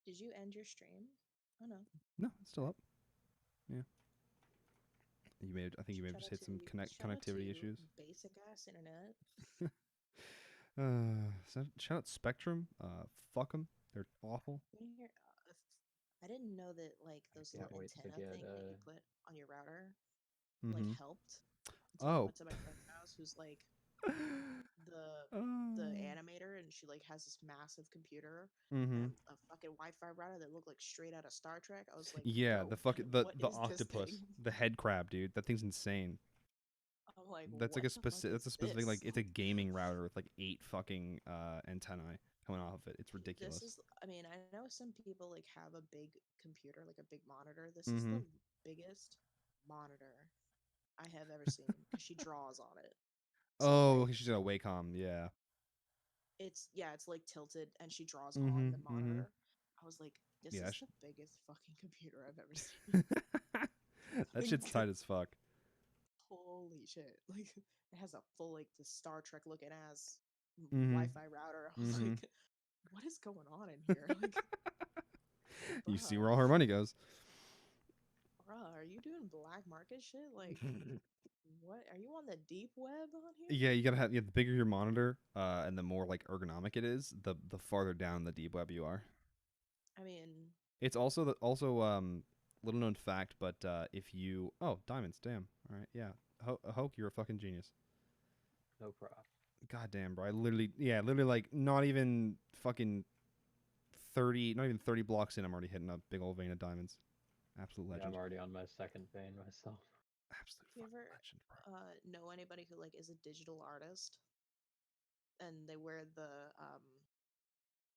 Did you end your stream? Oh no. No, it's still up. Yeah. You may. I think you may have Shout just out hit to some shout out connectivity to issues. basic ass internet. Shout out Spectrum. Fuck them. They're awful. You hear, I didn't know that like those Can't little wait to antenna get thing that you put on your router like Mm-hmm. helped until I Oh. went to my friend's house who's like the the Oh. animator and she like has this massive computer Mm-hmm. and a fucking Wi-Fi router that looked like straight out of Star Trek. I was like, Yeah, bro, the fucking what the is this octopus, thing? the head crab, dude. That thing's insane. I'm like, That's like what a the fuck specific. That's is a specific like this? it's a gaming router with like 8 fucking antennae coming off of it. It's This ridiculous. is, I mean, I know some people like have a big computer, like a big monitor. This is Mm-hmm. the biggest monitor I have ever seen because she draws on it. So Oh, like she's got a Wacom. Yeah. it's yeah, it's like tilted and she draws on Mm-hmm. the Mm-hmm. monitor. I was like, this Yeah. is the biggest fucking computer I've ever seen. That Like, shit's tight as fuck. holy shit. Like it has a full like the Star Trek looking ass Mm-hmm. Wi-Fi router. I was Mm-hmm. like, what is going on in here? Like, You see bruh, where all her money goes. bruh, are you doing black market shit? Like, what are you on the deep web on here? Yeah, you gotta have. Yeah, the bigger your monitor, and the more like ergonomic it is, the farther down the deep web you are. I mean, It's also little known fact, but if you diamonds, damn, all right, yeah, Hoke, you're a fucking genius. no problem. God damn, bro, I literally like not even fucking 30, not even 30 blocks in, I'm already hitting a big old vein of diamonds. Absolute Yeah, legend. I'm already on my second vein myself. Absolute do you fucking ever legend, bro. know anybody who like is a digital artist and they wear The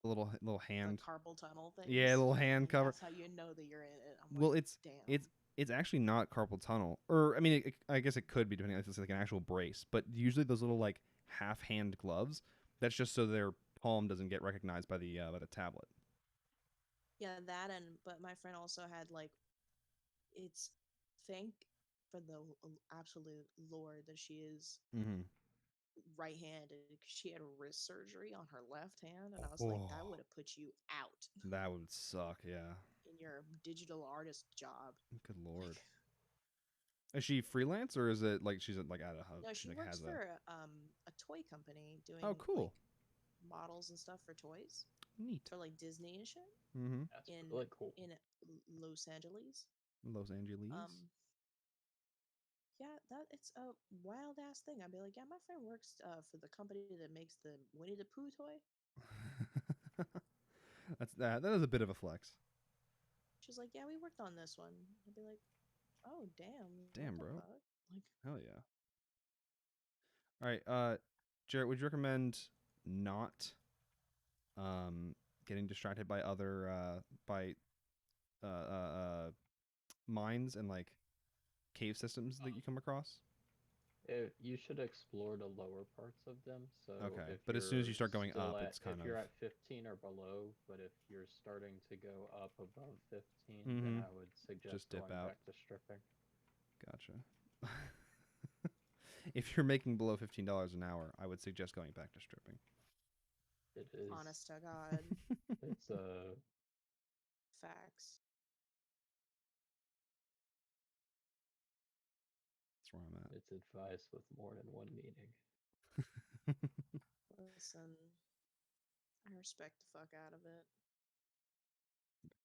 little the hand, carpal tunnel yeah, things, little hand and cover. that's how you know that you're in it. I'm like, Well, damn. it's actually not carpal tunnel, or I mean, I guess it could be depending if it's like an actual brace. But usually those little like half hand gloves, that's just so their palm doesn't get recognized by the tablet. Yeah, that and but my friend also had like it's thank for the absolute lord that she is Mm-hmm. right-handed because she had wrist surgery on her left hand, and I was like, Oh, that would have put you out that would suck. Yeah. in your digital artist job. Good lord. Like, Is she freelance or is it like she's like at a no, she she like works has a? for a toy company doing Oh, like cool. models and stuff for toys Neat. for like Disney and shit Mm-hmm. That's in really cool. in Los Angeles. Los Angeles. Yeah, that it's a wild ass thing. I'd be like, yeah, my friend works for the company that makes the Winnie the Pooh toy. That is a bit of a flex. She's like, yeah, we worked on this one. I'd be like, oh damn, what Damn, the bro. fuck? Like, Hell yeah. All right, Jarrett, would you recommend not getting distracted by other by uh, uh, uh, mines and like cave systems that you come across? You should explore the lower parts of them. So Okay, if but as soon as you you're start going still up, at it's if kind of you're at 15 or below, but if you're starting to go up above 15, then mm-hmm. I would suggest Just dip going out. back to stripping. Gotcha. If you're making below $15 an hour, I would suggest going back to stripping. It is honest to God, it's facts. That's where I'm at. it's advice with more than one meaning. Listen, I respect the fuck out of it.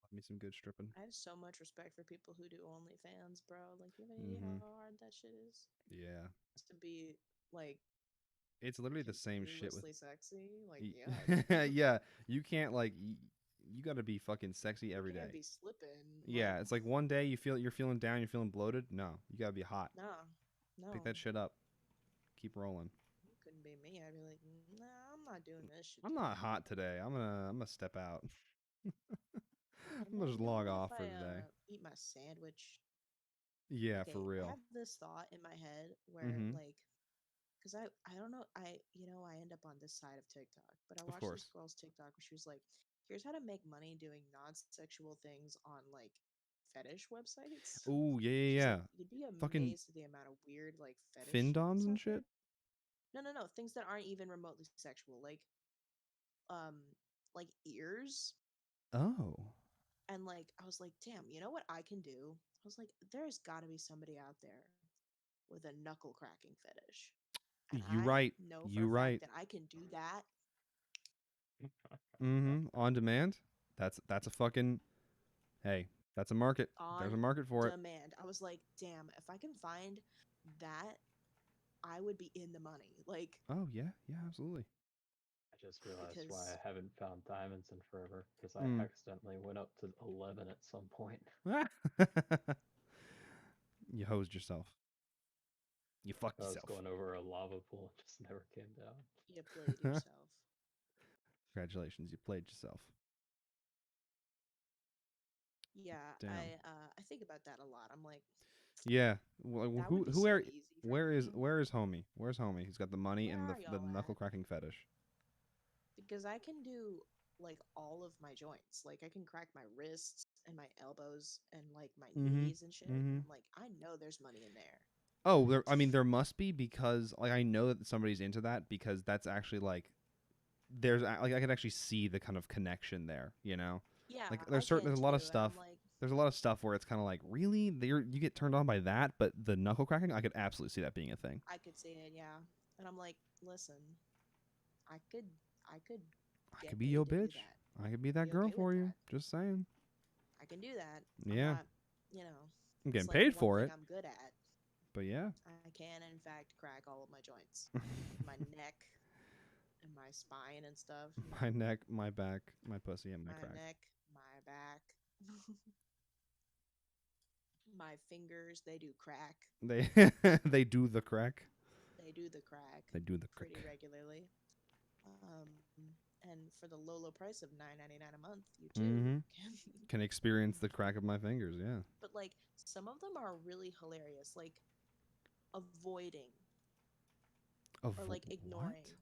Love me some good stripping. I have so much respect for people who do OnlyFans, bro. Like, you have any idea Mm-hmm. how hard that shit is? Yeah. Just to be like It's literally the same shit with continuously sexy. Like, yeah, yeah, you can't like you got to be fucking sexy you every can't day. be slipping. Like, Yeah, it's like one day you're feeling down, you're feeling bloated. No, you got to be hot. no, Pick no, that shit up. Keep rolling. it couldn't be me. I'd be like, nah, I'm not doing this shit I'm today. not hot today. I'm gonna step out. And I'm then gonna just you know log what? If off I for today. eat my sandwich, Yeah, for okay, I real. have this thought in my head where Mm-hmm. like, because I don't know, I end up on this side of TikTok, but I Of watched this course. girl's TikTok where she was like, here's how to make money doing non-sexual things on like fetish websites. Oh yeah, yeah, She's yeah. like, you'd be Fucking amazed at the amount of weird like fetish shit findoms that's and out there. shit. No, no, no, things that aren't even remotely sexual, um, like ears. Oh. And like I was like, damn, you know what I can do? I was like, there's got to be somebody out there with a knuckle cracking fetish. And You I right. know for You a fact right. that I can do that On demand. That's a fucking hey, that's a market. There's a on market for it. demand. I was like, damn, if I can find that, I would be in the money. Like, Oh yeah, yeah, absolutely. I just realized why because I haven't found diamonds in forever because I Mm. accidentally went up to 11 at some point. You hosed yourself. You fucked I was yourself. going over a lava pool, and just never came down. you played yourself. Congratulations, you played yourself. Yeah, Damn. I think about that a lot. I'm like, Yeah. Well, that would be so easy for me. where is homie? Where's homie? He's got the money Where and are the y'all knuckle at? cracking fetish. Because I can do like all of my joints. Like I can crack my wrists and my elbows and like my Mm-hmm. knees and shit. Mm-hmm. I'm like, I know there's money in there. Oh, I mean, there must be because like I know that somebody's into that because that's actually like like I could actually see the kind of connection there. You know, Yeah, like I can there's a too. lot of And stuff. I'm like, There's a lot of stuff where it's kind of like really you get turned on by that, but the knuckle cracking I could absolutely see that being a thing. I could see it, yeah. And I'm like, listen, I could I could I get could be paid your to do bitch. that. I could be I'd that be girl okay with for you. that. Just saying. I can do that. I'm Yeah, not, you know, I'm it's getting like paid one for thing it, I'm good at. but yeah. I can, in fact, crack all of my joints, my neck and my spine and stuff. My neck, my back, my pussy, and my My crack. neck, my back, my fingers, they do crack. They they do the crack. They do the crack They do the pretty crack. regularly. Um, and for the low, low price of $9.99 a month, you too Mm-hmm. can. Can experience the crack of my fingers. Yeah. But like some of them are really hilarious, like avoiding Of or like what? ignoring,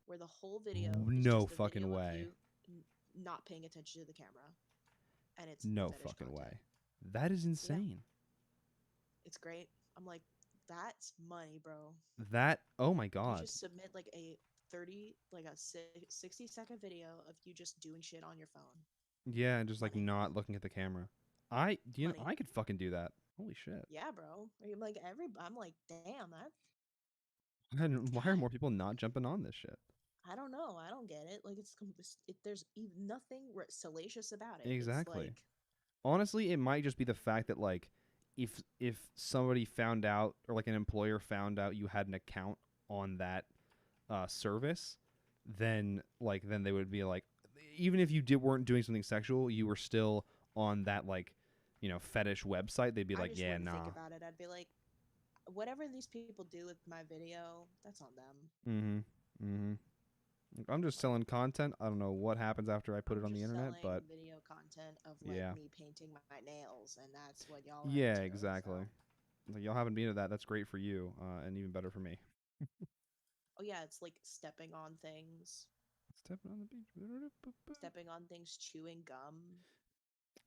where the whole video is No just a fucking video of way. you not paying attention to the camera, and it's No fetish fucking content. way. That is Yeah, insane. it's great. I'm like, that's money, bro. That oh my You god. just submit like a 30, like a 60-second video of you just doing shit on your phone. Yeah, and just like Money, not looking at the camera. money. I could fucking do that. Holy shit. Yeah, bro. I'm like I'm like, damn, that. And why are God, more people not jumping on this shit? I don't know. I don't get it. Like there's nothing salacious about it. It's Exactly. like Honestly, it might just be the fact that like if somebody found out or like an employer found out you had an account on that service, then they would be like, even if you weren't doing something sexual, you were still on that like fetish website. They'd be I like, just yeah, wouldn't think nah. about it. I'd be like, whatever these people do with my video, that's on them. Mm-hmm. Mm-hmm. I'm just selling content. I don't know what happens after I put I'm it on the just internet, selling but video content of like yeah, me painting my nails, and that's what y'all are yeah, into. exactly. So, Like y'all haven't been to that. That's great for you, and even better for me. oh yeah, it's like stepping on things, Stepping on the beach. stepping on things, chewing gum,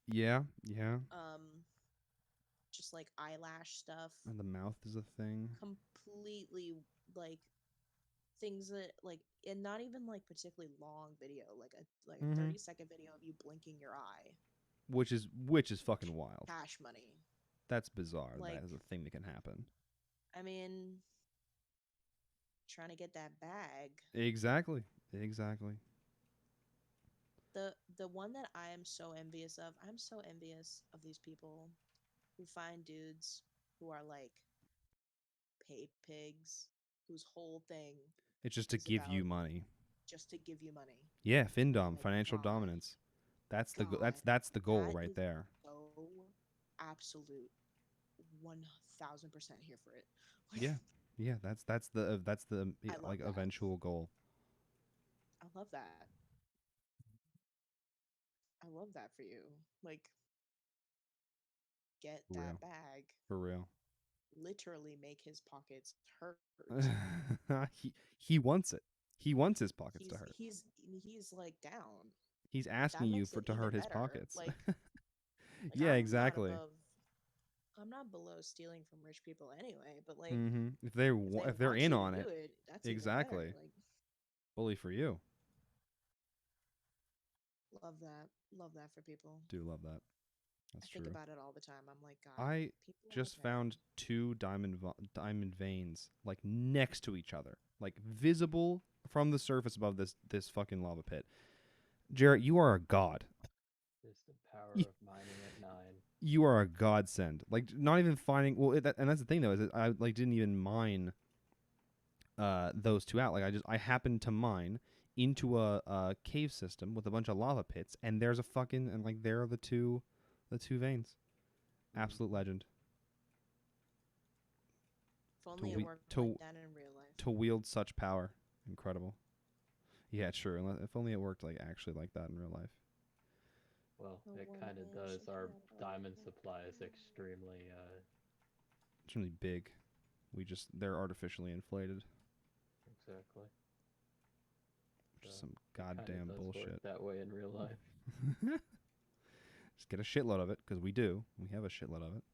Yeah, yeah. um, just like eyelash stuff, And the mouth is a thing, completely like things that like, and not even like particularly long video, like a mm-hmm. 30-second video of you blinking your eye. which is fucking wild. Cash money. That's bizarre. Like, That is a thing that can happen. I mean, trying to get that bag. Exactly. Exactly. The one that I am so envious of, I'm so envious of these people who find dudes who are like pay pigs, whose whole thing It's just to is give you about money. just to give you money. Yeah, FinDom, Like, financial God, dominance. That's the God, that's the goal that right is there. so absolute 1000% here for it. Like, Yeah. Yeah, that's the I love like that. eventual goal. I love that. I love that for you. Like, get For that real. bag. For real. Literally make his pockets hurt. He wants it. He wants his pockets to he's hurt. he's he's like down. He's That asking you makes for it to even hurt his better. pockets. Like Yeah, exactly. I'm not below stealing from rich people anyway, but like Mm-hmm. if they If they're want in you to on do it, it, that's even better. exactly. Like Bully for you. love Love that. Love that for people. Do love that. I That's think true. about it all the time. I'm like, God, I people are just okay. found two diamond veins like next to each other, like visible from the surface above this fucking lava pit. Jarrett, you are a god. It's the power Y- of mining at 9. You are a godsend. Like not even finding and that's the thing though is that I like didn't even mine those two out. Like I happened to mine into a cave system with a bunch of lava pits, and there's a fucking and like there are the two veins. Absolute legend. If only it we- worked to- like that in real life. To wield such power, incredible. Yeah, sure. If only it worked like actually like that in real life. Well, The it one kind of wish does. I Our had diamond all supply is the extremely It's really big. They're artificially inflated. exactly. Which is So, some it kinda goddamn does bullshit. work that way in real life. Just get a shitload of it because we do. We have a shitload of it.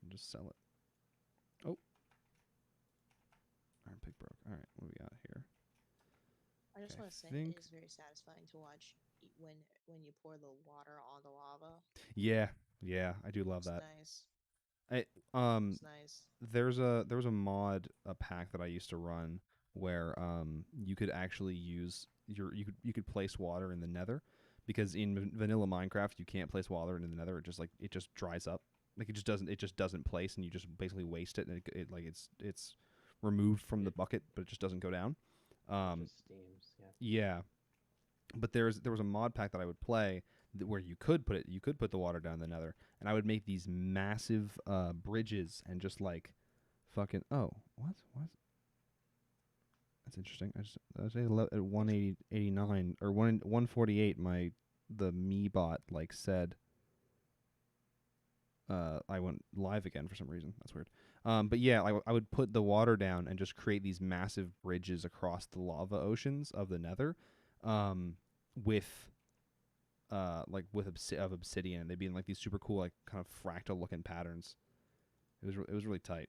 And just sell it. Oh. Iron pick broke. All right, what do we got here? I just Okay, want to say think- it is very satisfying to watch when you pour the water on the lava. Yeah, I do love It's that. nice. It's nice. there was a mod a pack that I used to run where you could actually use you could place water in the Nether, because in vanilla Minecraft you can't place water in the Nether. It just dries up. Like it just doesn't place, and you just basically waste it, and it's removed from the bucket, but it just doesn't go down. It just steams. Yeah. Yeah, but there was a mod pack that I would play where you could put the water down in the Nether, and I would make these massive bridges and just like fucking what that's interesting. I was at 189 or 148 the me bot like said I went live again for some reason. That's weird. But yeah, I would put the water down and just create these massive bridges across the lava oceans of the Nether, with of obsidian. They'd be in like these super cool like kind of fractal looking patterns. It was really tight.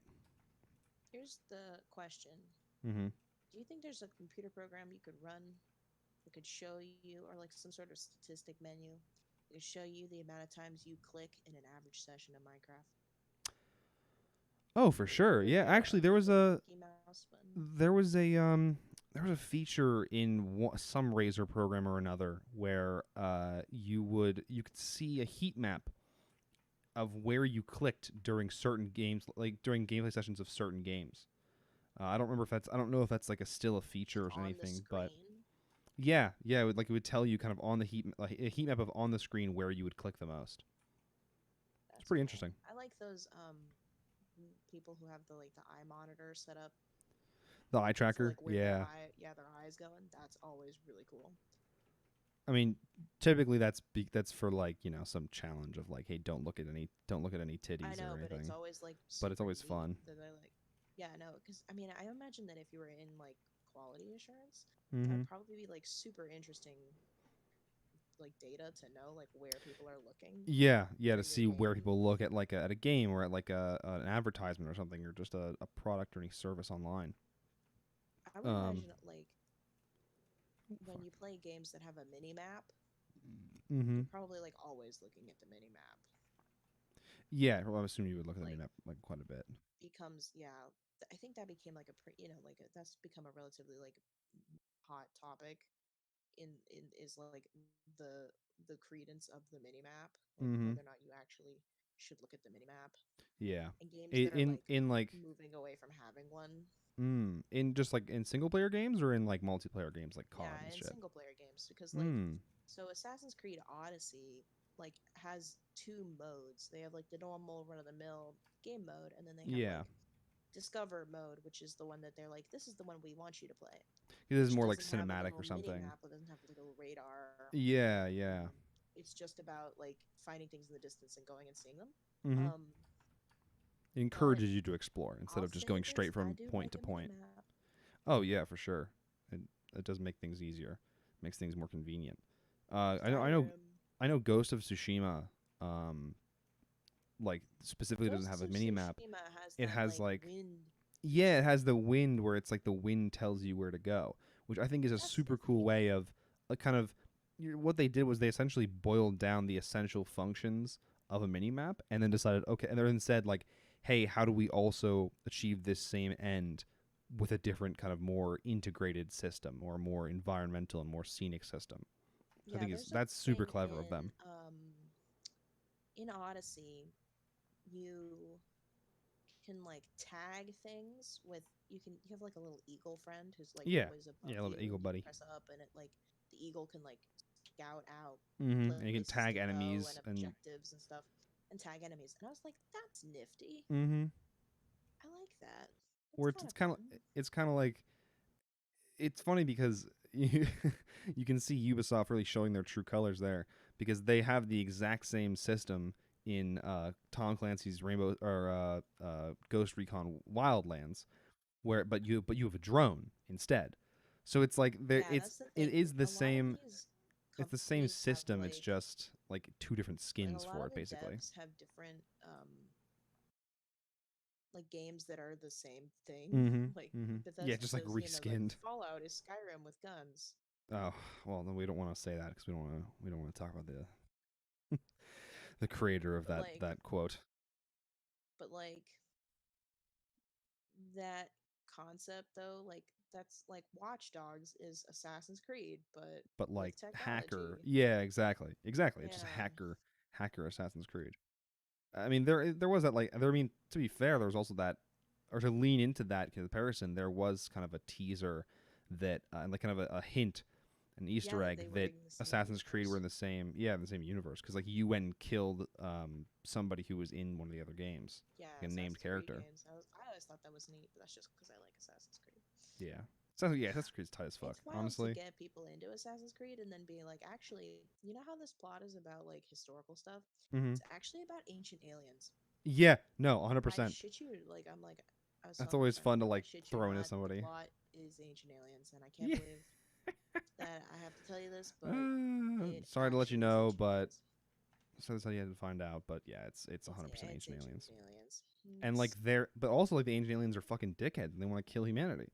Here's the question: Mm-hmm. do you think there's a computer program you could run that could show you, or like some sort of statistic menu that could show you the amount of times you click in an average session of Minecraft? Oh, for sure. Yeah, actually, there was a Mickey Mouse button. there was a feature in some Razer program or another where you could see a heat map of where you clicked during certain games, like during gameplay sessions of certain games. I don't know if that's like still a feature or On the anything, but screen. yeah, it would tell you kind of on the a heat map of on the screen where you would click the most. That's pretty cool. interesting. I like those people who have the eye monitor set up. The eye for, tracker, like, where yeah. their eyes going. That's always really cool. I mean, typically that's for like some challenge of like, hey, don't look at any titties I know, or anything. but it's always like. But it's super always neat fun. That they're like, yeah, no, because I mean, I imagine that if you were in like quality assurance, Mm-hmm. that'd probably be like super interesting, like data to know like where people are looking. Yeah, to your see where game. people look at like at a game or at like an advertisement or something, or just a product or any service online. I would imagine like when fuck. you play games that have a mini map, Mm-hmm. you're probably like always looking at the mini map. Yeah, well, I assume you would look at the Like- map like quite a bit. Becomes I think that became like that's become a relatively like hot topic in is like the credence of the mini map, like Mhm. whether or not you actually should look at the mini map, Yeah, and games that are like in like moving away from having one. in just like in single player games or in like multiplayer games like COD Yeah, and in shit. single player games, because like Mm. so Assassin's Creed Odyssey like has two modes. They have like the normal run of the mill game mode, and then they have Yeah. like Discover mode, which is the one that they're like, this is the one we want you to play. It is Which more like doesn't have a cinematic or little something. mini-map, it doesn't have a little radar. Yeah, yeah. It's just about like finding things in the distance and going and seeing them. Mm-hmm. It encourages you to explore instead I'll of just say going this, straight I from do point to like a point. mini-map. Oh yeah, for sure. It does make things easier. Makes things more convenient. I know Skyrim. Ghost of Tsushima like specifically doesn't Ghost have a of mini map. Tsushima has It that, has, like- wind. Yeah, it has the wind where it's like the wind tells you where to go, which I think is a That's the super cool thing. way of kind of what they did was they essentially boiled down the essential functions of a mini map and then decided, okay, and then said like, hey, how do we also achieve this same end with a different kind of more integrated system or more environmental and more scenic system. So I Yeah, think there's a that's super thing clever of them. in Odyssey, you can like tag things with you have like a little eagle friend who's like Yeah, always above yeah, a little you, eagle and you buddy. press up and it like the eagle can like scout out And you can places tag to go enemies and and objectives and stuff and tag enemies. And I was like, that's nifty. mm-hmm. I like that. That's Where kind it's of kind of fun. it's kind of like it's funny because you you can see Ubisoft really showing their true colors there because they have the exact same system in Tom Clancy's Rainbow or Ghost Recon Wildlands, where but you have a drone instead. So it's like there Yeah, that's the it thing. is the A lot of same. these It's the same companies have system. It's just like two different like a skins lot for of it, the basically. devs have different like games that are the same thing. Mm-hmm. Like Mm-hmm. Yeah, just like Bethesda's, like reskinned. Fallout is Skyrim with guns. Oh well, then we don't want to say that because we don't want to talk about the creator of But that quote. like that concept though, like that's like Watch Dogs is Assassin's Creed, but But like with hacker, technology. yeah, exactly. It's just Yeah. hacker Assassin's Creed. I mean, there was that like there. I mean, to be fair, there was also that, or to lean into that comparison, there was kind of a teaser that, and like kind of a hint, an Yeah, Easter that they egg were that in the same Assassin's Creed were universe. in the same universe because like you went and killed somebody who was in one of the other games, Yeah, like a named Assassin's Creed character. games. I always thought that was neat, but that's just because I like Assassin's Creed. Yeah. So yeah, Assassin's Creed's tight as fuck, It's wild to honestly. get people into Assassin's Creed and then be like, actually, you know how this plot is about like historical stuff? Hmm. It's actually about ancient aliens. Yeah, no, I 100%. shit you, like I'm like I was That's talking to a always friend, fun I'm to like, I like shit you throw into not, the somebody. plot is ancient aliens, and I can't Yeah. believe that I have to tell you this, but it Sorry to let you actually is know, ancient but aliens. so that's how you had to find out. But yeah, it's It's 100% it's ancient ancient aliens. aliens. And like but also like the ancient aliens are fucking dickheads and they want to kill humanity.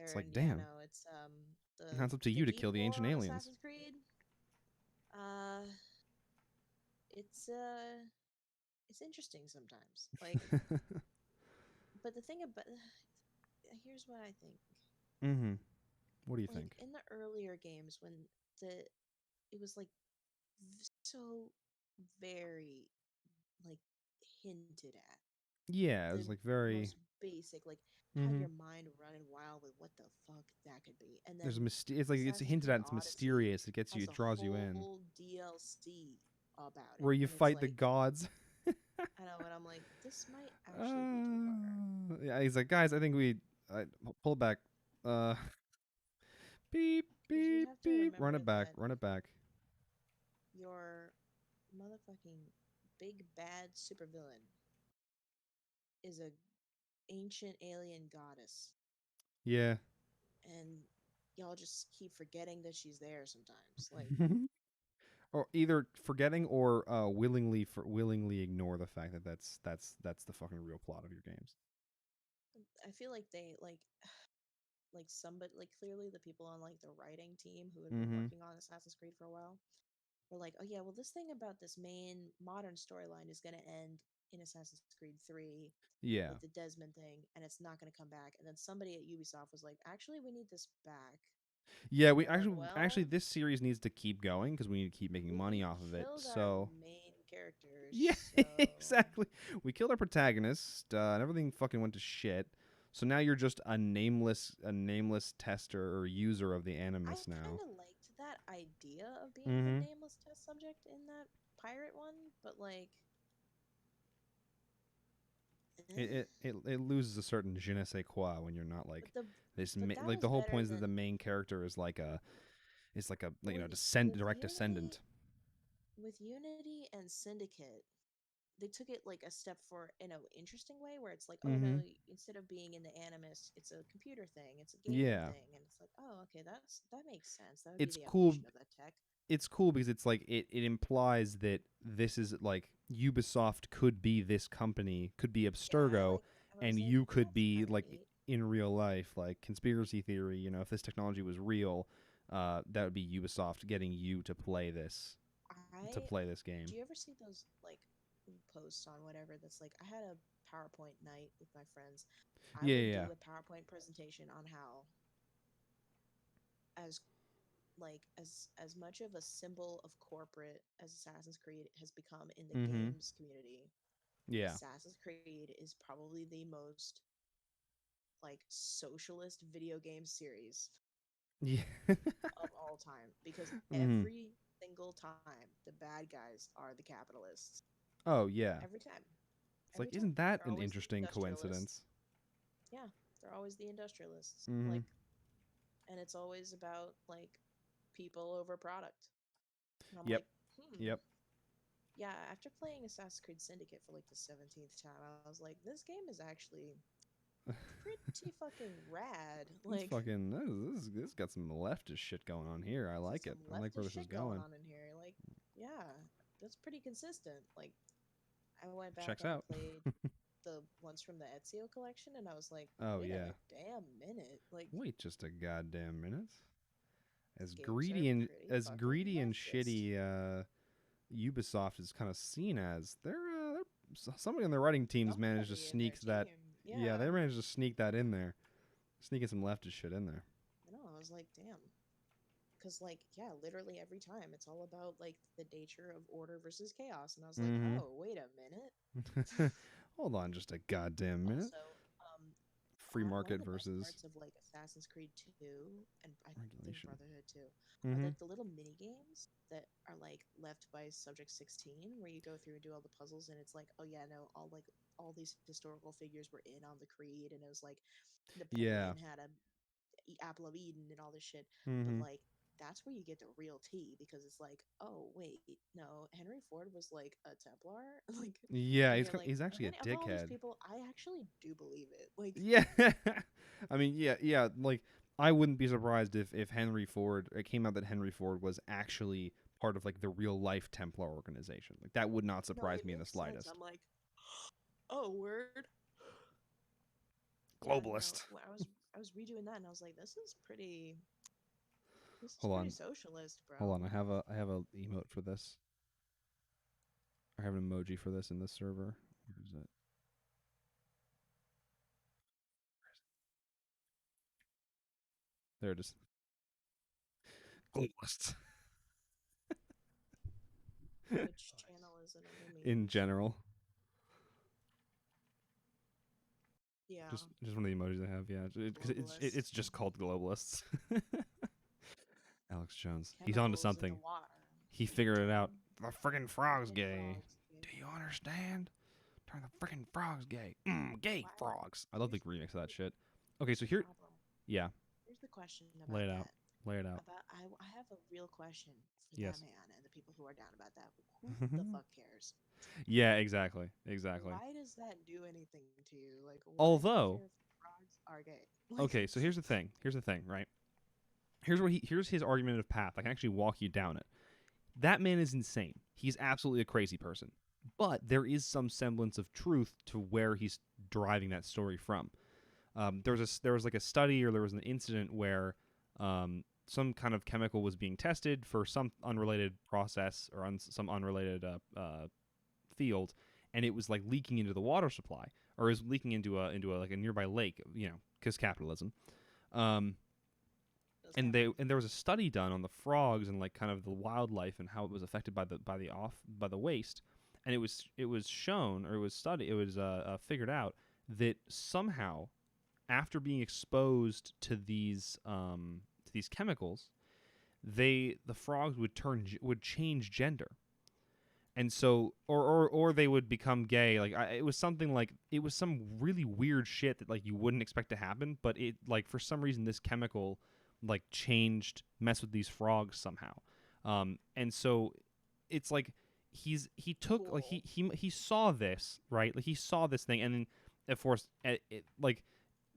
It's They're like, yeah, damn. no, it's Now it's up to the you to deep kill the lore ancient on aliens. Assassin's Creed. Uh, it's uh it's interesting sometimes. Like, but the thing about here's what I think. Mm-hmm. What do you Like think? in the earlier games when the it was like so very like hinted at Yeah, it the was like very. most basic, like had Mm-hmm. your mind running wild with what the fuck that could be. And There's then it's like it's Assassin's hinted Creed at. It's Odyssey mysterious. It gets you. has It a draws you in. whole DLC about Where it, you and it's fight the like gods. I know, and I'm like, this might actually be too far. Yeah, he's like, guys, I think we pull back. Uh, beep Because you beep have to beep. Run remember it back. that Run it back. your motherfucking big bad supervillain is a ancient alien goddess, Yeah. and y'all just keep forgetting that she's there sometimes. Like, Or either forgetting or willingly ignore the fact that that's the fucking real plot of your games. I feel like they like somebody like clearly the people on like the writing team who had been Mm-hmm. working on Assassin's Creed for a while were like, oh yeah, well this thing about this main modern storyline is going to end in Assassin's Creed 3 Yeah. with the Desmond thing, and it's not going to come back. And then somebody at Ubisoft was like, actually we need this back. Yeah, And we they're like, actually well, this series needs to keep going because we need to keep making money we off of it. killed our So main yeah, characters, so exactly. We killed our protagonist, and everything fucking went to shit. So now you're just a nameless tester or user of the I Animus kind now. of liked that idea of being the Mm-hmm. nameless test subject in that pirate one, but like, eh. It loses a certain je ne sais quoi when you're not like But the this. but that Like the was whole better point is that the than main character is like a with direct Unity. descendant. With Unity and Syndicate, they took it like a step for in an interesting way, where it's like, oh Mm-hmm. no, instead of being in the Animus, it's a computer thing, it's a gaming Yeah, thing, and it's like, oh okay, that makes sense. That would be it's the cool. evolution of that tech. It's cool because it's like it implies that this is like Ubisoft could be this company, could be Yeah, Abstergo, I and was like, you could that's be kind of like neat. in real life, like conspiracy theory. You know, if this technology was real, that would be Ubisoft getting you to play this I game. Do you ever see those like posts on whatever that's like I had a PowerPoint night with my friends. I Yeah, would yeah, do a PowerPoint presentation on how as as much of a symbol of corporate as Assassin's Creed has become in the yeah. Mm-hmm. games community. Yeah. Assassin's Creed is probably the most like socialist video game series Yeah. of all time because Mm-hmm. every single time the bad guys are the capitalists. Oh yeah. Every time. It's like, Every time. isn't that They're an always the interesting industrialists. coincidence? Yeah, they're always the industrialists. Mm-hmm. Like, and it's always about like people over product. And I'm Yep. like, hmm. Yep. Yeah, after playing Assassin's Creed Syndicate for like the 17th time, I was like, this game is actually pretty fucking rad. It's Like, fucking this got some leftist shit going on here. I this is like some it. I like where leftist this is shit going going. on in here. Like, yeah, that's pretty consistent. Like, I went back Checks and I out. played the ones from the Ezio collection, and I was like, Oh wait yeah. a damn minute. Like, Wait just a goddamn minute. these games are pretty fucking Greedy and leftist. shitty Ubisoft is kind of seen as, somebody on the writing teams managed to Somebody in their sneak that. team. Yeah, they Yeah. managed to sneak that in there, sneaking some leftist shit in there. I know, I was like, damn. Because, like, yeah, literally every time it's all about, like, the nature of order versus chaos. And I was like, Mm-hmm. oh, wait a minute. Hold on, just a goddamn minute. Also, Free one of market the best versus parts of, like, Assassin's Creed 2 and I think regulation. Brotherhood 2 are, Mm-hmm. like, the little mini games that are, like, left by Subject 16 where you go through and do all the puzzles and it's like, oh, yeah, no, all these historical figures were in on the Creed and it was, like, the Yeah. penguin had a apple of Eden and all this shit. But Mm-hmm. like that's where you get the real tea because it's like, oh wait, no, Henry Ford was like a Templar, like, Yeah, and you're like, he's actually a of all these dickhead. people, I actually do believe it. Like, Yeah. I mean, yeah. Like, I wouldn't be surprised if Henry Ford, it came out that Henry Ford was actually part of like the real life Templar organization. Like, that would not no, surprise it me in the makes sense. slightest. I'm like, oh word, yeah, no. Globalist. I was redoing that and I was like, this is Hold pretty on. socialist, bro. Hold on. I have a emote for this. I have an emoji for this in this server. Where is it? There it is. Globalist. Which channel is it under In memes? general. Yeah, Just one of the emojis I have, yeah. Because globalist. it's just called globalists. Alex Jones. He's onto Chemicals in the something. water. He figured it out. The friggin' frog's Friggin' gay. frogs, dude. Do you understand? Turn the friggin' frogs gay. Gay Wow. frogs. I love the Here's- remix of that shit. Okay, Here's so the here, problem. yeah, Here's the question about lay it out. that. Lay it out. I have a real question for Yes. that man and the people who are down about that. Who the fuck cares? Yeah, exactly. Exactly. Why does that do anything to you? Like, why do you Although, care if frogs are gay? Like, okay, so here's the thing. Here's the thing, right? Here's his argumentative path. I can actually walk you down it. That man is insane. He's absolutely a crazy person. But there is some semblance of truth to where he's deriving that story from. There was like a study, or there was an incident where some kind of chemical was being tested for some unrelated process or some unrelated field, and it was like leaking into the water supply, or is leaking into a like a nearby lake, because capitalism. does And happen. there was a study done on the frogs and like kind of the wildlife and how it was affected by the waste, and it was shown, or it was figured out that somehow, after being exposed to these chemicals, the frogs would change gender, and so or they would become gay. Like, it was something like, it was some really weird shit that like you wouldn't expect to happen, but it, like, for some reason this chemical like messed with these frogs somehow, and so it's like he took like Cool. he saw this, right, like he saw this thing, and then of course like,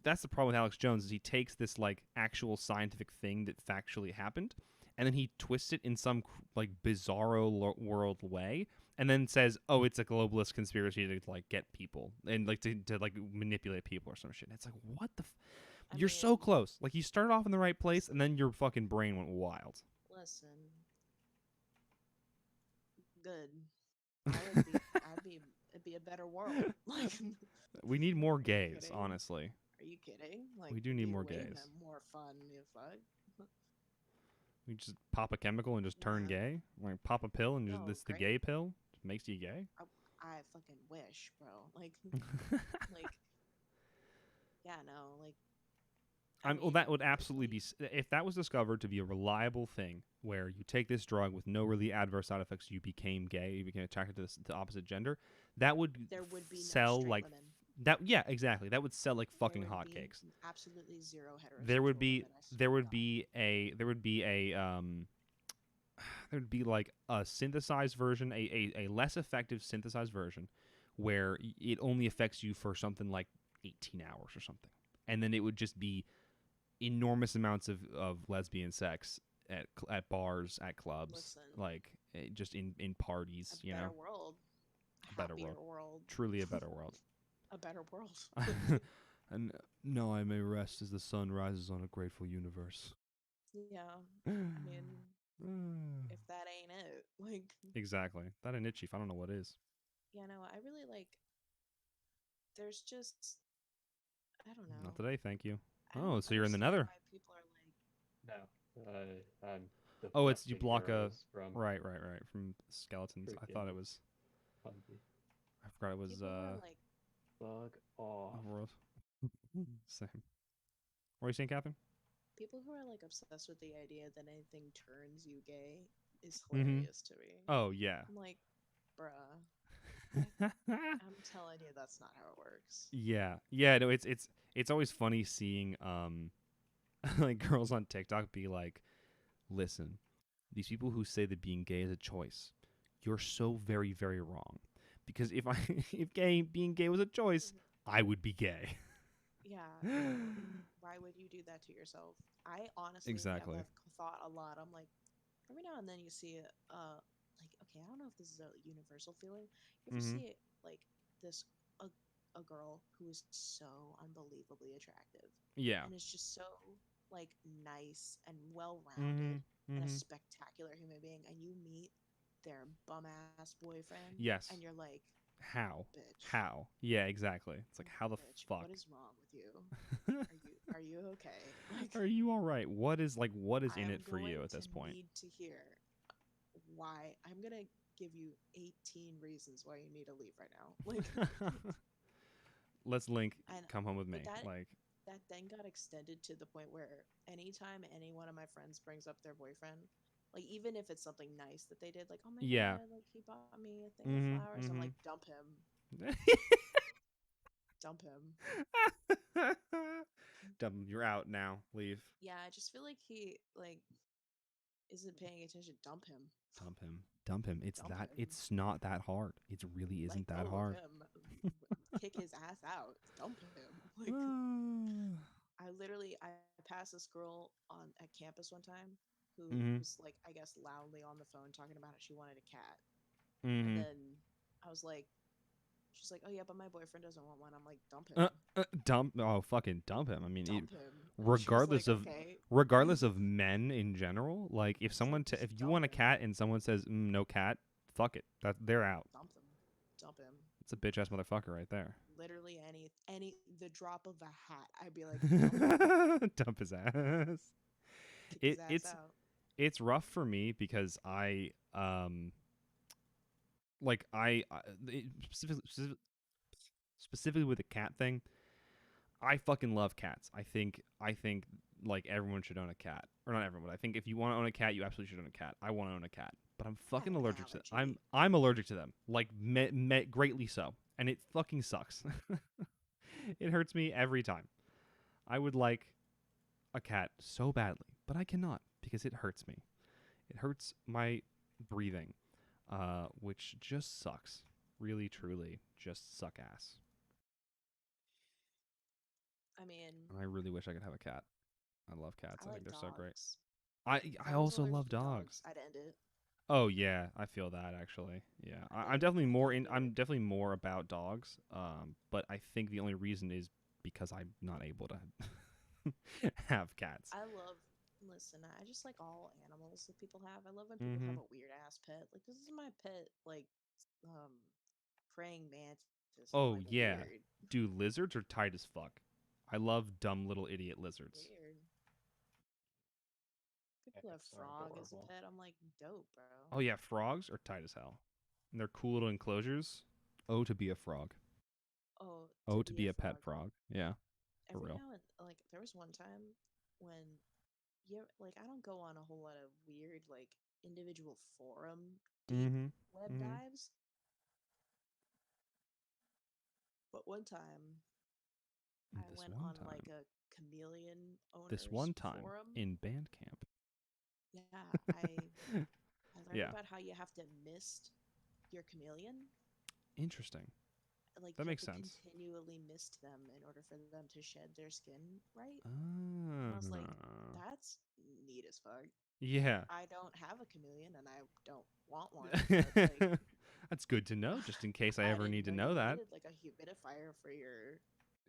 that's the problem with Alex Jones, is he takes this like actual scientific thing that factually happened, and then he twists it in some like bizarro world way, and then says, "Oh, it's a globalist conspiracy to like get people and like to like manipulate people or some shit." And it's like, You're so close. Like you started off in the right place, and then your fucking brain went wild. Listen, good. It'd be a better world. Like, We need more are you gays, kidding? honestly. Are you kidding? Like, We do it'd need be more way gays. More fun if We just pop a chemical and just turn Yeah. gay. Like pop a pill and just No, it's the great. gay pill. Just makes you gay. I fucking wish, bro. Like, like, yeah, no, like. Well, that would if absolutely be if that was discovered to be a reliable thing where you take this drug with no really adverse side effects, you became gay, you became attracted to the opposite gender. That would there would be no sell straight like women. that. Yeah, exactly. That would sell like fucking There would be hotcakes. Absolutely zero heterosexual There would be women, I swear there to would God. be a there would be a there would be like a synthesized version, a less effective synthesized version where it only affects you for something like 18 hours or something. And then it would just be enormous amounts of lesbian sex at bars, at clubs, Listen. like just in parties, a better world. A better Happier world. world. Truly a better world. A better world. And now I may rest as the sun rises on a grateful universe. Yeah. I mean, if that ain't it, like. Exactly. That ain't it, Chief. I don't know what is. Yeah, no, I really like. There's just. I don't know. Not today, thank you. I Oh, don't so you're in the understand nether. why people are like. No, I'm Oh, it's you deflecting block a arrows from right from skeletons. I thought it freaking was. Bungie. I forgot it was. People who are like. Bug off. Overworld. Same. What are you saying, Catherine? People who are like obsessed with the idea that anything turns you gay is Mhm. hilarious to me. Oh yeah. I'm like, bruh. I'm telling you, that's not how it works. Yeah. No, it's always funny seeing like girls on TikTok be like, "Listen, these people who say that being gay is a choice, you're so very very wrong. Because if if being gay was a choice, I would be gay." Yeah. No, why would you do that to yourself? I honestly Exactly. have thought a lot. I'm like, every now and then you see like, okay, I don't know if this is a universal feeling. You ever Mhm. see it like this a girl who is so unbelievably attractive Yeah. and is just so like nice and well rounded Mhm. and a Mhm. spectacular human being, and you meet their bum ass boyfriend, Yes. and you're like, How? bitch. How? Yeah, exactly. It's like how the Bitch, fuck? what is wrong with you? Are you okay? Like, Are you all right? What is in I'm it for you going at to this point? need to hear why. I'm gonna give you 18 reasons why you need to leave right now. Like, Let's link. and Come home with me. but Like, that then got extended to the point where anytime any one of my friends brings up their boyfriend, like even if it's something nice that they did, like, oh my yeah. god, like he bought me a thing of flowers, I'm like, dump him, dump him. Dumb. You're out now. Leave. Yeah, I just feel like he like isn't paying attention. Dump him. Dump him. Dump him. It's Dump that. him. It's not that hard. It really Let isn't that go hard. of him. Kick his ass out. Dump him. Like, I passed this girl on at campus one time who Mhm. was like, I guess loudly on the phone talking about how she wanted a cat. And Mhm. then I was like, she's like, oh yeah, but my boyfriend doesn't want one. I'm like, dump him. Dump. Oh, fucking dump him. I mean, Dump him. And she was regardless like, of okay. regardless of men in general, like if someone just if you dump want a him. cat and someone says no cat, fuck it. They're out. Dump him. Dump him. It's a bitch ass motherfucker right there. Literally any the drop of a hat, I'd be like, dump him. Dump his ass. Kick his ass It's out. it's rough for me because like specifically with the cat thing, I fucking love cats. I think like everyone should own a cat, or not everyone. But I think if you want to own a cat, you absolutely should own a cat. I want to own a cat, but I'm fucking an allergic to. allergy. I'm allergic to them, like greatly so, and it fucking sucks. It hurts me every time. I would like a cat so badly, but I cannot because it hurts me. It hurts my breathing, which just sucks. Really, truly, just suck ass. I mean, And I really wish I could have a cat. I love cats. I I like think they're so great. dogs. I If I was also allergic love to dogs. I'd end it. Oh yeah, I feel that actually. Yeah, I I'm definitely more in. do. I'm definitely more about dogs. But I think the only reason is because I'm not able to. have cats. I love. Listen, I just like all animals that people have. I love when people Mm-hmm. have a weird ass pet. Like this is my pet, like um, praying mantis. I'm Oh like yeah, weird, dude, lizards are tight as fuck. I love dumb little idiot lizards. weird. People have Cats are frog as a adorable. pet. I'm like dope, bro. Oh yeah, frogs are tight as hell. And they're cool little enclosures. Oh, to be a frog. Oh, to Oh, to be a be a pet frog. frog. Yeah, for Every real. now and like there was one time when like I don't go on a whole lot of weird like individual forum deep Mm-hmm. web Mm-hmm. dives, but one time I This went one on like time. a chameleon This owners one time forum. in Bandcamp. Yeah, I learned Yeah. about how you have to mist your chameleon. Interesting. Like That you have makes to sense. continually mist them in order for them to shed their skin right. And I was like, Ah. that's neat as fuck. Yeah. I don't have a chameleon and I don't want one, but like That's good to know, just in case I I ever didn't need to know you know that. needed like a humidifier for your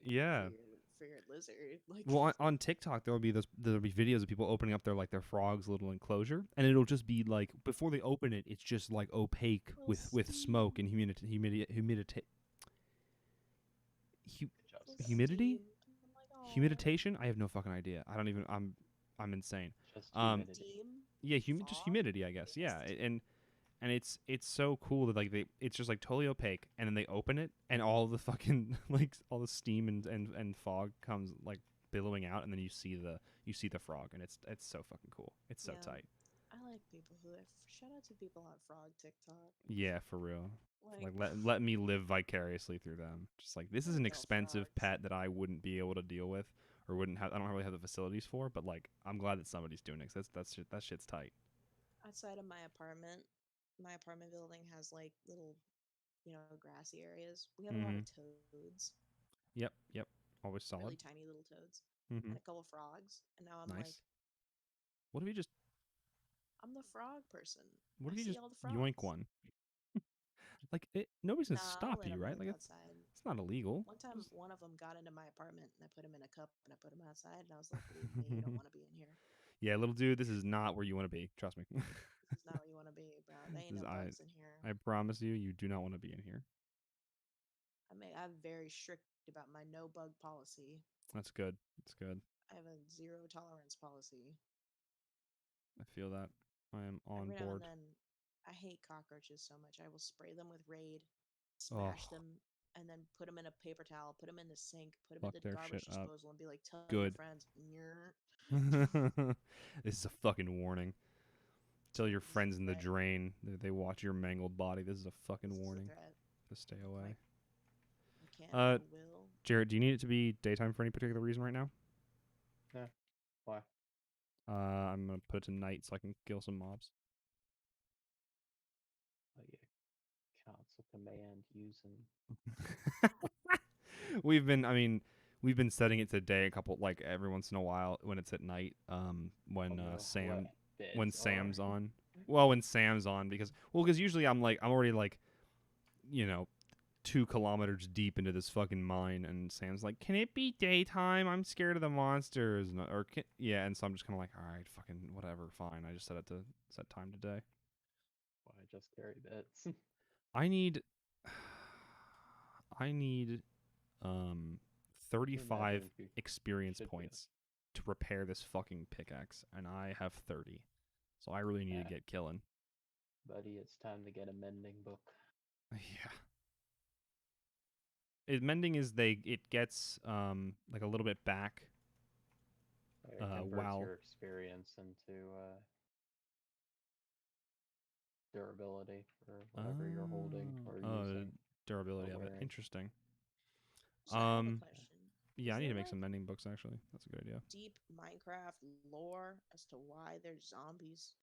for Yeah. your for your lizard. Like Well, on TikTok there'll be videos of people opening up their frog's little enclosure, and it'll just be like before they open it, it's just like opaque little with smoke and steam, Good job, little Scott. humidity, steam. And I'm like, oh, humiditation. I have no fucking idea. I don't even. I'm insane. Just Um, humidity. steam, yeah, just fog, humidity, I guess. Yeah, mist. and it's so cool that like it's just like totally opaque, and then they open it, and all the fucking like all the steam and fog comes like billowing out, and then you see the frog, and it's so fucking cool. It's so Yeah, tight. I like people who have. Shout out to people on Frog TikTok. Yeah, for real. Like, Like let me live vicariously through them. Just like this I is an love expensive frogs. pet that I wouldn't be able to deal with or wouldn't have. I don't really have the facilities for, but like I'm glad that somebody's doing it. 'Cause that shit's tight. Outside of my apartment building has like little, grassy areas. We have a lot Mm-hmm. of toads, Yep. Yep. Always solid. really tiny little toads, Mm-hmm. and a couple frogs. And now I'm like, Nice. What if you just I'm the frog person. What I if you see just all the yoink frogs. one? Like nobody's gonna Nah, I'll stop let you, them right? live Like outside. it's not illegal. One time, one of them got into my apartment, and I put him in a cup, and I put him outside, and I was like, "Believe me, you don't want to be in here. Yeah, little dude, this is not where you want to be. Trust me. This is not where you want to be, bro. There ain't This no is, bugs in here." I promise you, you do not want to be in here. I'm very strict about my no bug policy. That's good. That's good. I have a zero tolerance policy. I feel that. I am on Every now and board. then, I hate cockroaches so much. I will spray them with Raid, Oh, smash them, and then put them in a paper towel, put them in the sink, put them in fuck the their shit garbage up. disposal, and be like, "Tell your Good. friends." "Nyeh." This is a fucking warning. Tell your This is a friends in the threat. drain that they watch your mangled body. This is a fucking This is a warning threat. to stay If away. I can't, I Uh, will. Jared, do you need it to be daytime for any particular reason right now? Yeah. Why? I'm gonna put it to night so I can kill some mobs. Like console command using. I mean, we've been setting it to day a couple, like every once in a while when it's at night. When Although Sam, what when bids are. Sam's on. Well, when Sam's on, because usually I'm already like, you know, 2 kilometers deep into this fucking mine, and Sam's like, "Can it be daytime? I'm scared of the monsters." Yeah, and so I'm just kind of like, "All right, fucking whatever, fine." I just set time to day. Why just carry bits? I need, I need, um, Can you 35 imagine if you experience should be points to repair this fucking pickaxe, and I have 30. So I really need to get killing. buddy, it's time to get a mending book. Yeah. Mending is it gets like a little bit back It converts while your experience into durability for whatever you're holding or using durability or of it. wearing. Interesting. So I have a Um question. yeah, Is I need there to make like some mending books actually. That's a good idea. deep Minecraft lore as to why there's zombies?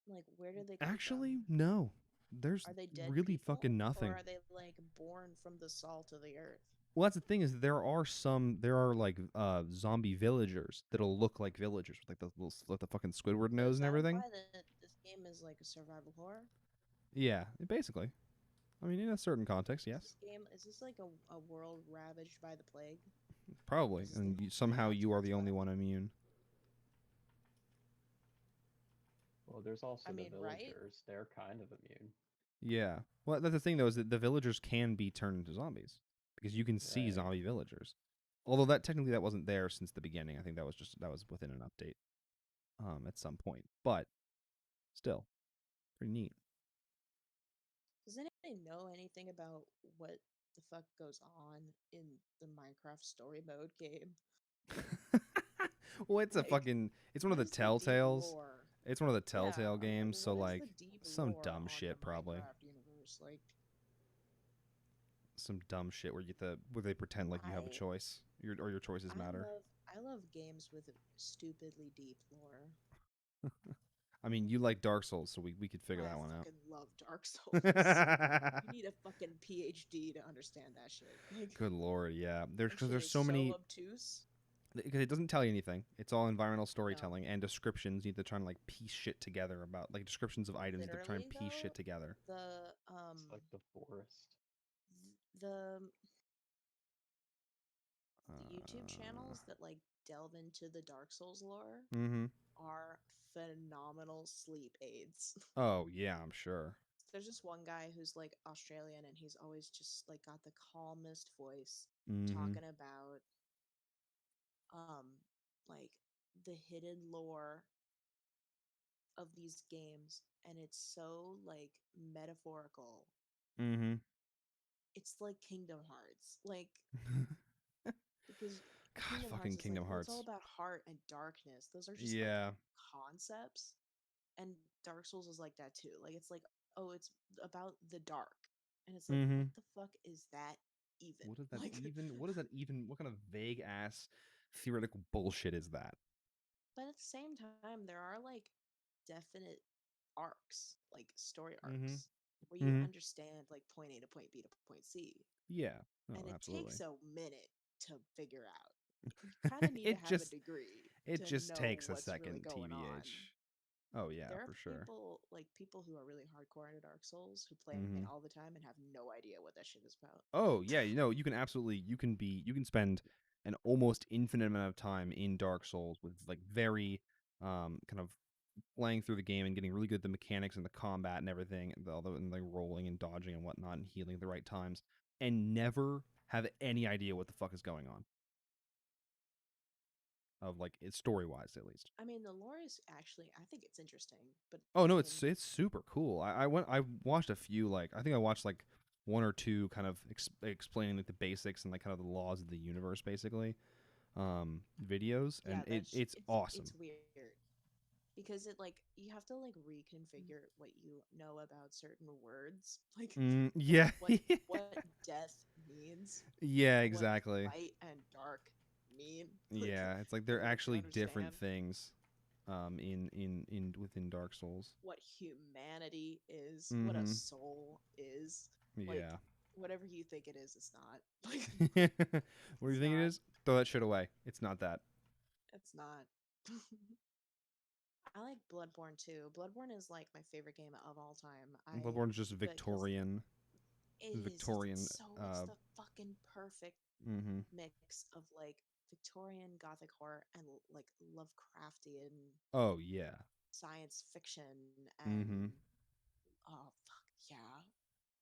Like, where do they come Actually, from? no. There's Are they dead really people, fucking or nothing. are they like born from the salt of the earth? Well, that's the thing is there are like zombie villagers that'll look like villagers with like the little like the fucking Squidward So nose is and that everything. why this game is like a survival horror? Yeah, basically. I mean, in a certain context, Is yes, this game is this like a world ravaged by the plague? probably. Is this And the somehow final you are the only Telltale? one immune. Well, there's also I the mean, right? villagers. They're kind of immune. Yeah. Well, that's the thing though, is that the villagers can be turned into zombies because you can see Right. zombie villagers. Although that technically that wasn't there since the beginning. I think that was within an update at some point. But still, pretty neat. Does anybody know anything about what the fuck goes on in the Minecraft story mode game? Well, it's a Like, fucking it's one of what the is the deep Telltales. lore? It's one of the Yeah, Telltale games, so what is like the deep some lore dumb on the shit probably. Minecraft universe? Like, Some dumb shit where where they pretend like you have a I choice. Your choices matter. I love games with stupidly deep lore. I mean, you like Dark Souls, so we could figure I that one out. fucking love Dark Souls. You need a fucking PhD to understand that shit. Like, Good lord, yeah. There's that because shit there's is so so many obtuse. because it doesn't tell you anything. It's all environmental No, storytelling and descriptions. You need to try and like piece shit together about like descriptions of items. You have to try and literally piece shit though, together. It's like the forest. the YouTube Uh, channels that like delve into the Dark Souls lore mm-hmm. are phenomenal sleep aids. Oh yeah, I'm sure. There's just one guy who's like Australian and he's always just like got the calmest voice Mm-hmm. talking about like the hidden lore of these games and it's so like metaphorical. Mm-hmm. It's like Kingdom Hearts. Like because God, Kingdom fucking Hearts is like, Kingdom well, it's all Hearts. about heart and darkness. Those are just like Yeah. concepts. And Dark Souls is like that too. Like it's like, oh, it's about the dark. And it's like, Mm-hmm. what the fuck is that even? What is that Like even? What is that even? What kind of vague ass theoretical bullshit is that? but at the same time, there are like definite arcs, like story Mm-hmm. arcs, where you Mm-hmm. understand like point A to point B to point C. Yeah. Oh, And it absolutely. takes a minute to figure out. You kind of need to it have a just degree it to just know takes a what's really second, going on. TBH. Oh yeah, There are for sure. people who are really hardcore into Dark Souls who play it Mm-hmm. all the time and have no idea what that shit is about. Oh yeah, you can absolutely you can spend an almost infinite amount of time in Dark Souls with like very kind of playing through the game and getting really good at the mechanics and the combat and everything, and like rolling and dodging and whatnot and healing at the right times, and never have any idea what the fuck is going on. Of like it's story wise at least. I mean, the lore is actually I think it's interesting, but Oh no, in it's super cool. I watched a few like I think I watched like one or two kind of explaining like the basics and like kind of the laws of the universe basically videos, yeah, and it's it's awesome. weird because it like you have to like reconfigure what you know about certain words, like Yeah. what death means Yeah, and what exactly. light and dark mean, like Yeah, it's like in they're order to actually different understand things in within Dark Souls. what humanity is, what a Mm-hmm. soul is, like Yeah. whatever you think it is, it's not. Like What do you it's think it not. is? Throw that shit away. It's not that. It's not. I like Bloodborne too. Bloodborne is like my favorite game of all time. I Bloodborne's just because Victorian. it is Victorian. it's so it's the fucking perfect Mm-hmm. mix of like Victorian gothic horror and like Lovecraftian Oh yeah. science fiction Mm-hmm. and oh fuck yeah,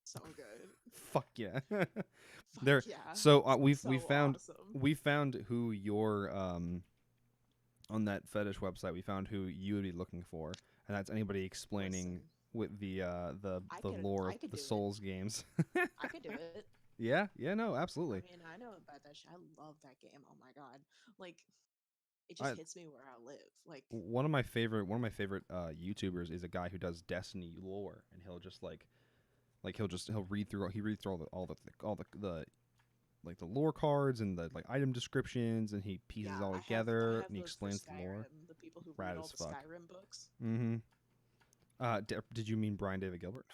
so good. Fuck yeah. Fuck There. yeah, So so awesome. we found who your on that fetish website we found who you would be looking for, and that's anybody explaining Listen, with the lore I of could the do it. Souls games. I could do it. Yeah. Yeah. No. Absolutely. I mean, I know about that shit. I love that game. Oh my god, like it just I hits me where I live. Like one of my favorite YouTubers is a guy who does Destiny lore, and he'll just he'll read through all the like the lore cards and the like item descriptions, and he pieces it yeah, all I together have and he those for explains the lore. Skyrim. The people who read Rad all as the fuck. Skyrim books. Mm-hmm. Did you mean Brian David Gilbert?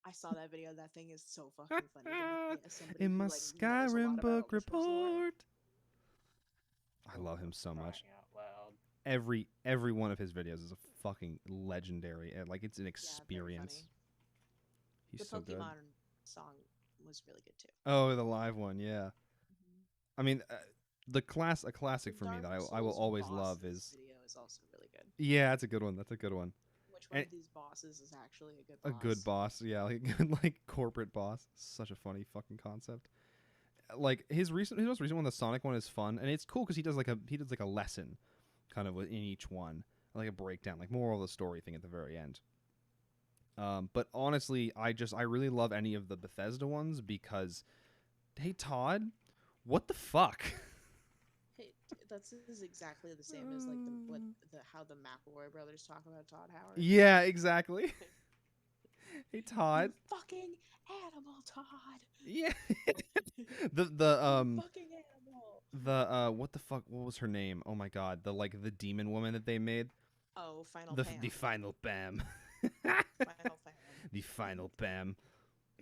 I saw that video. That thing is so fucking funny to me as somebody In who my like knows a lot Skyrim about book Elder Scrolls lore. report. I Oh, love him for so much. crying out loud. Every one of his videos is a fucking legendary, and like it's an Yeah, very experience. funny. He's The so good. Pokemon song was really good too. Oh, the live one, yeah. I mean, a classic The for me Dark that I will Souls always love bosses is video is also really good. yeah, that's a good one. That's a good one. Which one And of these bosses is actually a good a good boss? boss, yeah, like a good like corporate boss. Such a funny fucking concept. Like his most recent one, the Sonic one, is fun and it's cool because he does like a lesson, kind of in each one, like a breakdown, like moral of the story thing at the very end. But honestly, I really love any of the Bethesda ones because, hey Todd, what the fuck? Hey, that's is exactly the same as like the how the McElroy brothers talk about Todd Howard. Yeah, exactly. Hey You Todd. fucking animal, Todd. Yeah. the You fucking animal. what the fuck, what was her name? Oh my god, the demon woman that they made. Oh, Final The Pam. final bam. Final Pam. The final bam.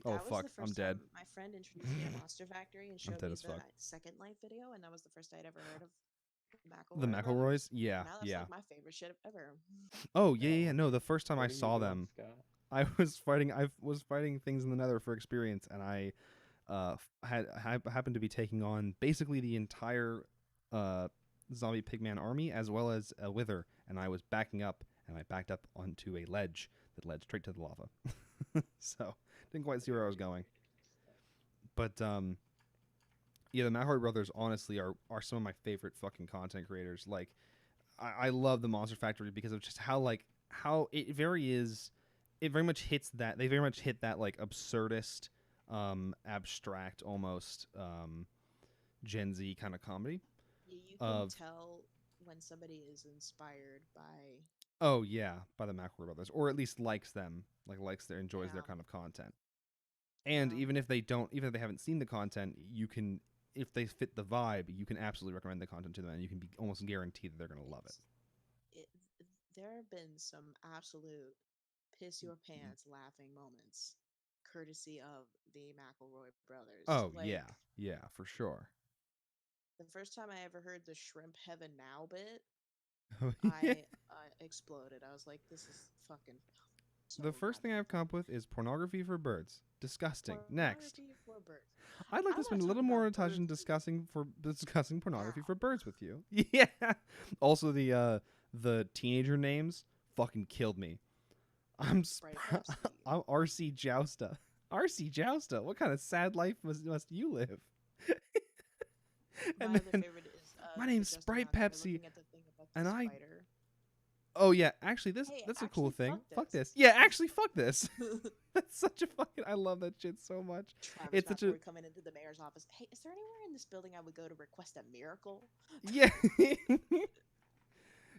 Oh That was fuck, the I'm first dead. time my friend introduced me to Monster Factory and I'm showed dead me as the fuck. Second Life video, and that was the first I'd ever heard of the The McElroy McElroys? brothers. Yeah, Now that's yeah. like my favorite shit ever. Oh yeah, yeah, Oh, yeah. No, the first time I what are you saw doing, them, Scott? I was fighting things in the Nether for experience, and I happened to be taking on basically the entire uh zombie pigman army as well as a wither, and I was backing up, and I backed up onto a ledge that led straight to the lava. So didn't quite see where I was going, but yeah, the McElroy brothers honestly are some of my favorite fucking content creators. Like I love the Monster Factory because of just how it very much hits that, they very much hit that like absurdist, abstract almost, Gen Z kind of comedy You can of, tell when somebody is inspired by oh yeah, by the McElroy brothers, or at least likes them, like likes their, enjoys their yeah, kind of content. And yeah. even if they haven't seen the content, you can, if they fit the vibe, you can absolutely recommend the content to them, and you can be almost guaranteed that they're gonna love it. It's it. There have been some absolute piss your pants laughing moments, courtesy of the McElroy brothers. Oh Like yeah, yeah, for sure. the first time I ever heard the shrimp heaven now bit, Oh yeah. I exploded. I was like, this is fucking so The first thing goddamn I've come up funny. with is pornography for birds. Disgusting. Next. Pornography for birds. I'd like I to want spend to a talk little about more time birds discussing pornography for now. birds with you. Yeah. Also, the teenager names fucking killed me. Sprite Pepsi. I'm RC Jousta. RC Jousta. What kind of sad life must you live? My And other then favorite is my the name's Justin Sprite Bieber Pepsi, looking at the thing about the and I. spider. Oh yeah, actually, this Hey, that's a cool actually, thing. fuck Fuck this. this. Yeah, actually, fuck this. That's such a fucking. I love that shit so much. Travis It's such a McElroy coming into the mayor's office. Hey, is there anywhere in this building I would go to request a miracle? yeah.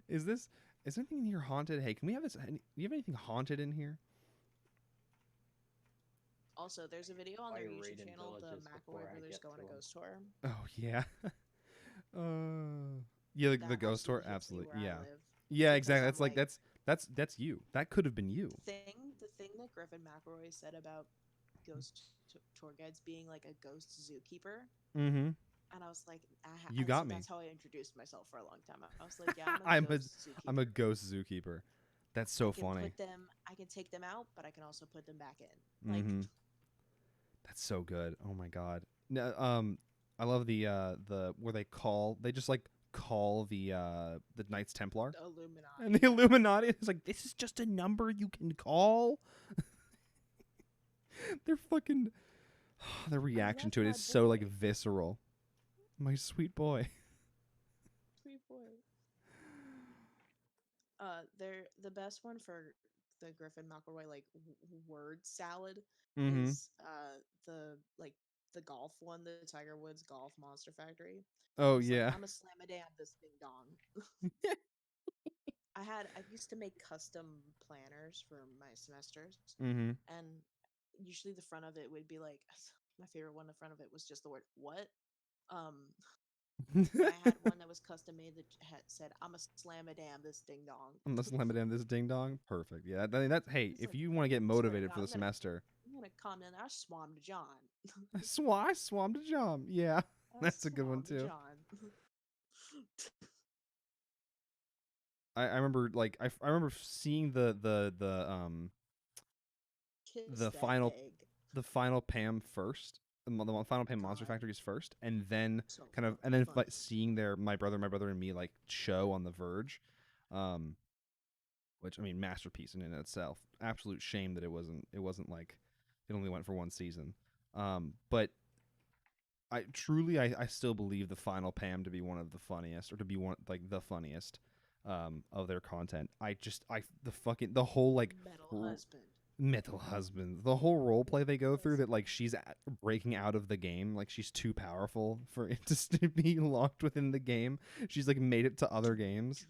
Is this is anything in here haunted? Hey, can we have this? Do you have anything haunted in here? Also, there's a video on their Fire YouTube Raiden channel, the villages before McElroy I brothers get go on to a 'em. ghost tour. Oh yeah. Yeah, the That ghost tour, absolutely hits me absolutely. where I Yeah. live Yeah, because exactly. I'm That's like like that's you. That could have been you. the thing that Griffin McElroy said about tour guides being like a ghost zookeeper. Mm-hmm. And I was like, You got so me. that's how I introduced myself for a long time. I was like, yeah, I'm a I'm a ghost I'm a zookeeper. ghost zookeeper. That's I so can funny. put them, I can take them out, but I can also put them back in. Like, Mm-hmm. That's so good. Oh my god. No, I love the where they just like call the Knights Templar the Illuminati. and the Illuminati. It's like, this is just a number you can call. They're fucking. Their reaction that's to it my is so like boy. visceral. My sweet boy. Sweet boy. They're the best one for the Griffin McElroy like word salad Mm-hmm. is the like the golf one, the Tiger Woods Golf Monster Factory. Oh He's like, yeah. I'm a slam a damn this ding dong. I used to make custom planners for my semesters, Mm-hmm. and usually the front of it would be like my favorite one. The front of it was just the word what. Um, but I had one that was custom made that said, "I'm a slam a damn this ding dong." I'm gonna slam it in this ding dong. Perfect. Yeah. That's hey. It's If like, you want to get swear to motivated God, for the semester, I'm gonna comment. I swam to John. I swam to jump. Yeah. I That's a good one swam to too. John. I remember like I remember seeing Kiss the that final egg. the final Pam first, the final Pam Monster God. Factories first, and then So kind of, fucking and then funny. like seeing their my brother and me like show on The Verge, um, which I mean masterpiece in and of itself. Absolute shame that it wasn't like it only went for one season. But I still believe the final Pam to be one of the funniest, or to be one like the funniest of their content. The whole like Metal husband. metal husband, the whole role play they go through, that like she's breaking out of the game, like she's too powerful for it to be locked within the game. She's like made it to other games.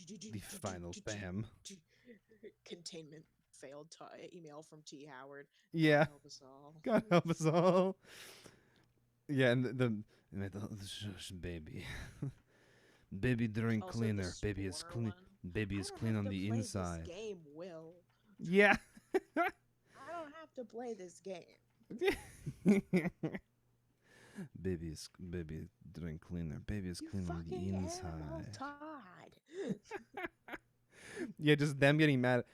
The final Pam. Containment failed. Email from T. Howard. Yeah. God help us all. God help us all. Yeah, and the baby. Baby during Also, cleaner. the Baby is Spore clean. one. Baby I is don't clean have on to the play inside. This game, Will. Yeah. I don't have to play this game. Baby doing cleaner. Baby is You clean on the fucking animal, inside. Todd. Yeah, just them getting mad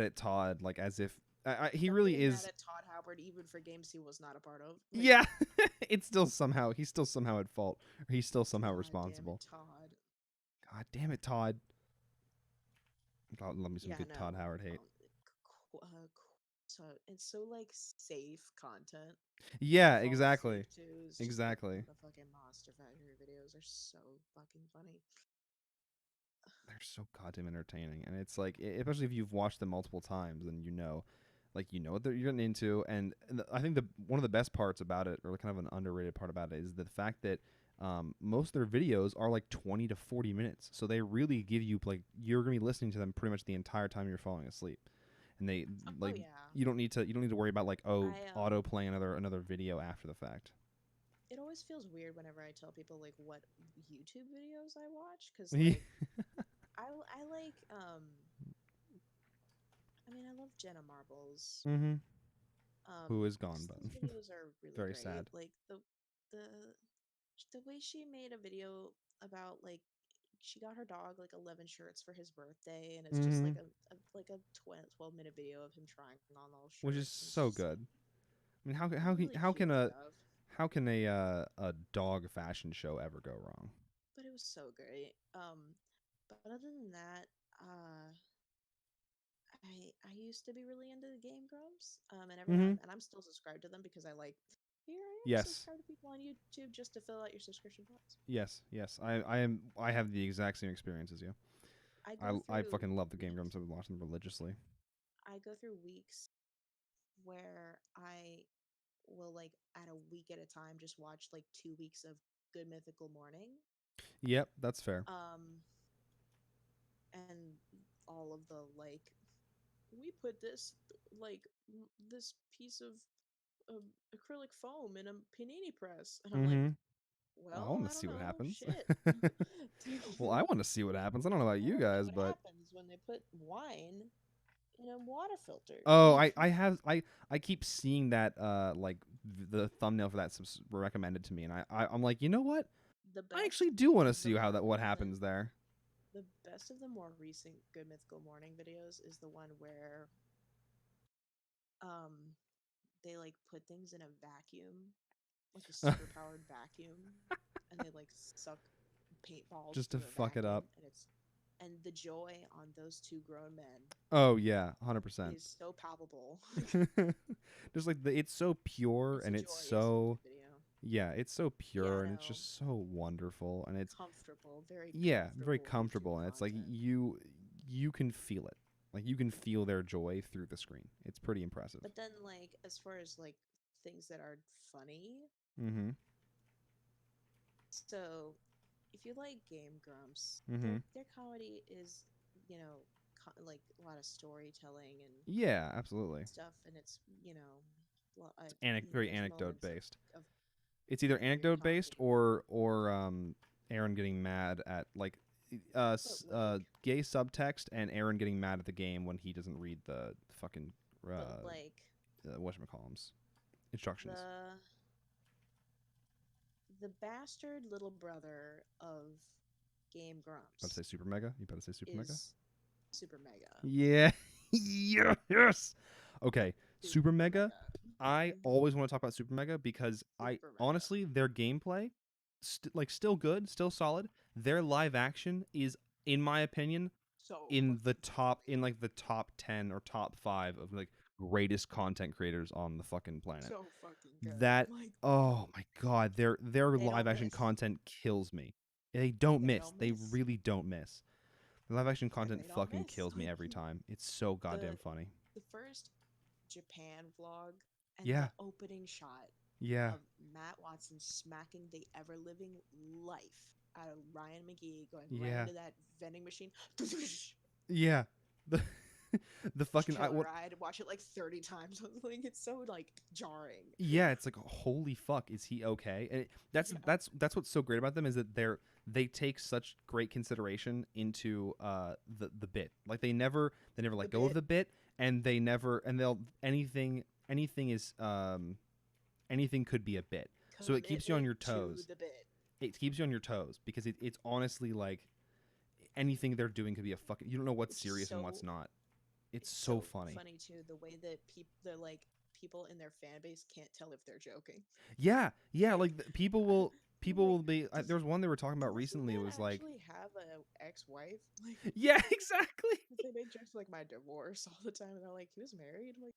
at Todd, like as if he I'm really getting is. mad at Todd Howard even for games he was not a part of. Like, Yeah, he's still somehow at fault. Or he's still somehow God responsible. Damn it, Todd. God damn it, Todd. God, love me some Yeah, good no. Todd Howard hate. So it's so like safe content. Yeah, Falling exactly. Asleep too is just, Exactly. like, the fucking Monster Factory videos are so fucking funny. They're so goddamn entertaining, and it's like, especially if you've watched them multiple times, then you know what you're getting into. And I think one of the best parts about it, or kind of an underrated part about it, is the fact that most of their videos are like 20 to 40 minutes, so they really give you like, you're gonna be listening to them pretty much the entire time you're falling asleep, and they like, Oh yeah. you don't need to worry about like, I, auto playing another video after the fact. It always feels weird whenever I tell people like what YouTube videos I watch, because like I like I mean I love Jenna Marbles. Mm-hmm. Who is gone, Just but those videos are really very great. sad. Like the the way she made a video about like she got her dog like 11 shirts for his birthday, and it's just Mm-hmm. like a 12-minute video of him trying on all shirts. Which is And it's so just, like, good. I mean, really cute stuff. how can a dog fashion show ever go wrong? But it was so great. But other than that, I used to be really into the Game Grumps. And every now Mm-hmm. and I'm still subscribed to them because I like. Here I am Yes. subscribed to people on YouTube just to fill out your subscription box. Yes. I have the exact same experience as you. I go I through fucking love the Game Grumps. weeks. I've been watching them religiously. I go through weeks where I will like at a week at a time just watch like 2 weeks of Good Mythical Morning. Yep, that's fair. And all of the like we put this like this piece of acrylic foam in a panini press, and I'm like, Mm-hmm. I well, want I to don't see what know, happens. shit. Well, I want to see what happens. I don't know about I you want to know guys, what but happens when they put wine in a water filter. oh, I keep seeing that like the thumbnail for that recommended to me, and I'm like, you know what? The I best actually do want to of the see how more what recent happens there. the best of the more recent Good Mythical Morning videos is the one where um they like put things in a vacuum, like a super powered vacuum, and they like suck paintballs Just to through a fuck it vacuum, up. and the joy on those two grown men Oh yeah, 100%. is so palpable. Just like it's so pure, It's a and joy. it's It's a so good video. yeah, it's so pure, and it's No. just so wonderful, and it's Comfortable, very very comfortable YouTube comfortable, and it's like content. you can feel it, like you can feel their joy through the screen. It's pretty impressive. But then, like, as far as like things that are funny, Mm-hmm. so if you like Game Grumps, Mm-hmm. their comedy is, you know, like a lot of storytelling and Yeah, absolutely. stuff, and it's Very there's anecdote moments based. of It's either pure anecdote based comedy. or Aaron getting mad at like like, gay subtext, and Aaron getting mad at the game when he doesn't read the fucking but like whatchamacallums instructions. the bastard little brother of Game Grumps Better say Super Mega. You better say Super Mega. is Super Mega. Yeah. Yes. Okay, Super Mega. I always want to talk about Super Mega because I Super Mega. honestly their gameplay, still good, still solid. Their live action is, in my opinion, So in the fucking top funny. in like the top 10 or top 5 of like greatest content creators on the fucking planet. So fucking good. That Like, oh my god, their They live don't action miss. content kills me. They don't They miss. don't They miss. really don't miss. The live action And content they don't fucking miss. kills me Like every time. It's so goddamn funny. the first Japan vlog and Yeah. the opening shot Yeah. of Matt Watson smacking the ever living life out of Ryan McGee going right Yeah. into that vending machine. Yeah. The the fucking Killer. I had to watch it like 30 times. I was like, it's so like jarring. yeah, it's like holy fuck, is he okay? And Yeah. that's what's so great about them is that they take such great consideration into the bit. Like they never let go of bit. the bit, and they'll anything is anything could be a bit. So it keeps you on your Commitment toes. to the bit. It keeps you on your toes because it's honestly like anything they're doing could be a fucking, you don't know what's It's serious and so- what's not. It's so funny. Funny too, the way that they're like people in their fan base can't tell if they're joking. Yeah, like people will Like, be. does- There was one they were talking about Does this recently. It man was like, actually have an ex-wife? Like, yeah, exactly. they make jokes like my divorce all the time, and they're like, he was married. I'm like,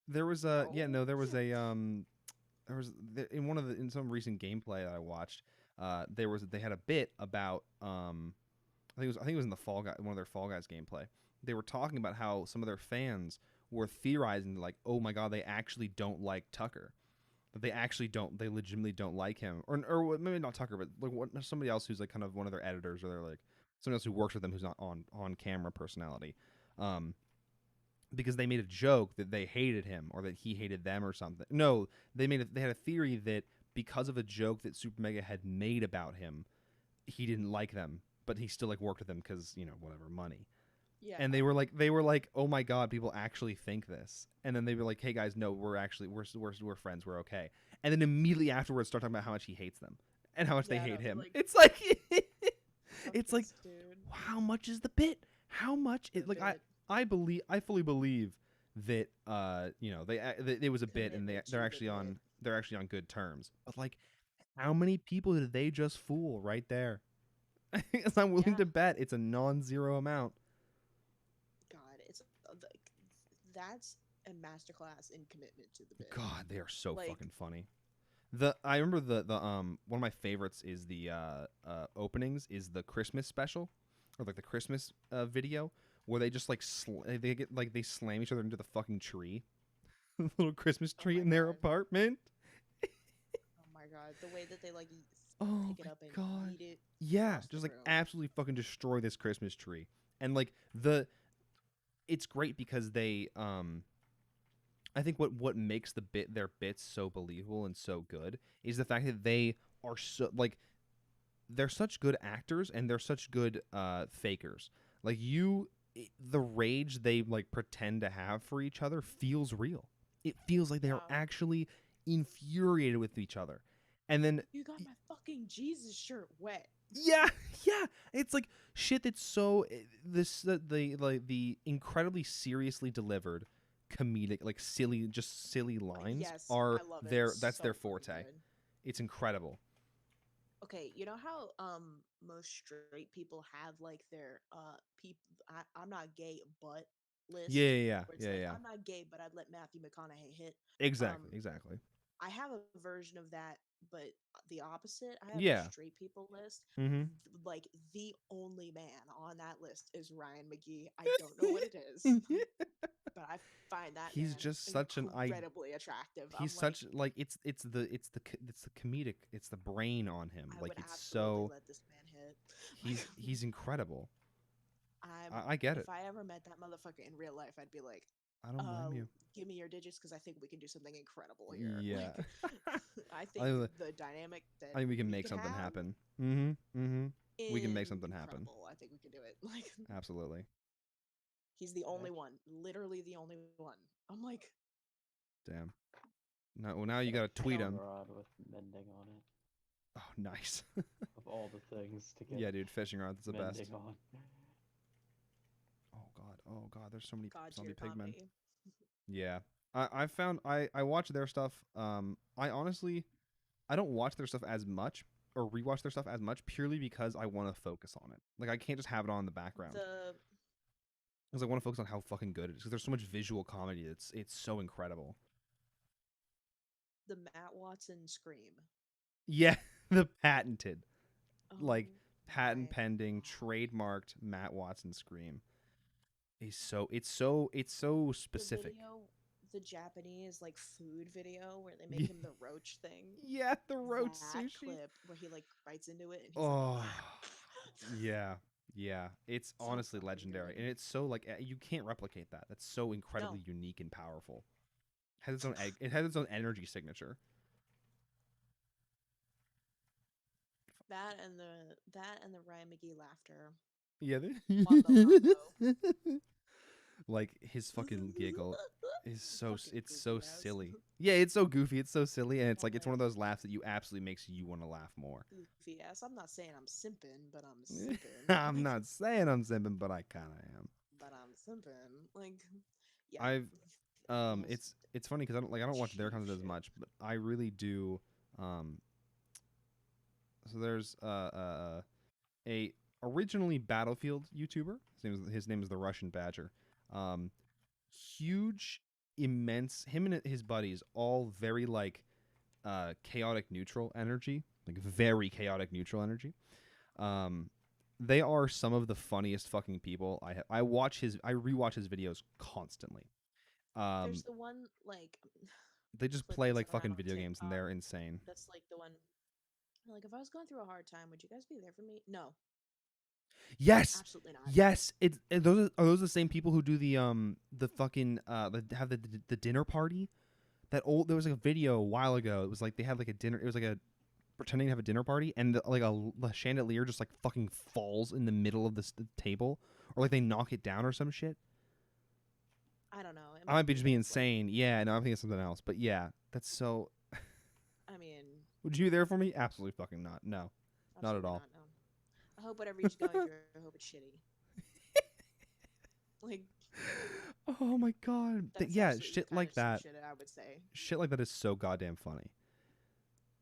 There was a yeah, no. no, there was a in one of the in some recent gameplay that I watched. They had a bit about I think it was in the Fall Guy, one of their Fall Guys gameplay. They were talking about how some of their fans were theorizing like, oh my god, they actually don't like Tucker. That they actually don't, they legitimately don't like him, or maybe not Tucker, but like somebody else who's like kind of one of their editors, or they're like somebody else who works with them who's not on camera personality, because they made a joke that they hated him or that he hated them or something. No, they had a theory that because of a joke that Super Mega had made about him, he didn't like them, but he still like worked with them because whatever, money. Yeah. And they were like, oh my god, people actually think this. And then they were like, hey guys, no, we're friends, we're okay. And then immediately afterwards, start talking about how much he hates them and how much they Yeah, I hate know, him. like, It's like, it's fuck like, this dude. how much is the bit? How much? The It like bit. I fully believe that it was a bit, and Commitment to they're the actually on bit. they're actually on good terms. But like, how many people did they just fool right there? Because I'm willing Yeah. to bet it's a non-zero amount. God, it's like that's a masterclass in commitment to the bit. God, they are so Like- fucking funny. I remember the one of my favorites is the openings is the Christmas special, or like the Christmas video where they just like they slam each other into the fucking tree, the little Christmas Oh tree my in their God. apartment. Oh my god, the way that they like Oh pick it my up and God. eat it. Yeah, across the just like room. absolutely fucking destroy this Christmas tree. And like it's great because they I think what makes their bits so believable and so good is the fact that they are so like they're such good actors and they're such good fakers. Like the rage they like pretend to have for each other feels real. It feels like they are Yeah. actually infuriated with each other. And then You got my fucking Jesus shirt wet. yeah, it's like shit that's so the incredibly seriously delivered comedic, like silly lines Yes, are I love it. their It's that's so their fucking forte. good. It's incredible. Okay, you know how most straight people have like their I'm not gay but list. Yeah. Where it's like I'm not gay but I'd let Matthew McConaughey hit. Exactly. I have a version of that, but the opposite. I have Yeah. a straight people list. Mm-hmm. Like the only man on that list is Ryan McGee. I don't know what it is, but I find that He's man just such an incredibly attractive. He's such like it's the comedic, it's the brain on him. I Like would it's absolutely so let this man hit. he's incredible. I'm, I get it. If I ever met that motherfucker in real life, I'd be like, I don't blame you. give me your digits because I think we can do something incredible here. Yeah. Like, I think I- the dynamic that I think we can we make could something have happen. Mm-hmm. We can make is something happen. incredible. I think we can do it. Like Absolutely. he's the only one, literally the only one. I'm like, Damn. Now you gotta tweet him. Rod with mending on it. Oh, nice. Of all the things to get Yeah, dude, fishing rod's the mending best. on. Oh god. There's so many God zombie tier pigmen. comedy. Yeah. I found I watch their stuff. I honestly I don't watch their stuff as much or rewatch their stuff as much purely because I want to focus on it. Like I can't just have it on in the background The because I want to focus on how fucking good it is. Because there's so much visual comedy. It's so incredible. Matt Watson scream. Yeah, the patented, Oh like patent my pending, god. trademarked Matt Watson scream is so The specific. video, the Japanese like food video where they make Yeah, him the roach thing. yeah, the roach That sushi. clip where he like bites into it and he's like, Oh, yeah, yeah. It's so honestly fucking legendary, good. and it's so like you can't replicate that. That's so No, incredibly unique and powerful. Has its own it has its own energy signature. that and the Ryan McGee laughter Yeah. combo combo. Like his fucking giggle is Fucking it's so goofy ass. silly. Yeah, it's so goofy, it's so silly, and it's Oh like it's my one of those laughs that you absolutely makes you want to laugh more. goofy ass. I'm not saying I'm simping, but I'm simping. I'm not saying I'm simping, but I kind of am. But I'm simping. Like, yeah, I've the most it's funny because I don't watch their cheap content as shit. much, but I really do. Um, so there's a originally Battlefield YouTuber. His name is the Russian Badger. Um, huge, immense. Him and his buddies all very like chaotic neutral energy, like very chaotic neutral energy. Um, they are some of the funniest fucking people I rewatch his videos constantly. There's Um, the one like they just play flipping like around fucking on video games and TikTok. they're insane. That's like the one. Like, if I was going through a hard time, would you guys be there for me? No, Yes, absolutely not. yes. Are those the same people who do the fucking have the dinner party? That old there was like a video a while ago. It was like they had like a dinner. It was like a pretending to have a dinner party, and like the chandelier just like fucking falls in the middle of the table, or like they knock it down or some shit. I don't know. It I might might be be just being like. insane. Yeah, no, I think it's something else. But yeah, that's so. I mean, Would you be there for me? Absolutely fucking not. No, not at absolutely all. not. No. I hope whatever he's going through, I hope it's shitty. Like, Oh my god. that's Yeah, absolutely shit kind like of some that. shit I would say. Shit like that is so goddamn funny.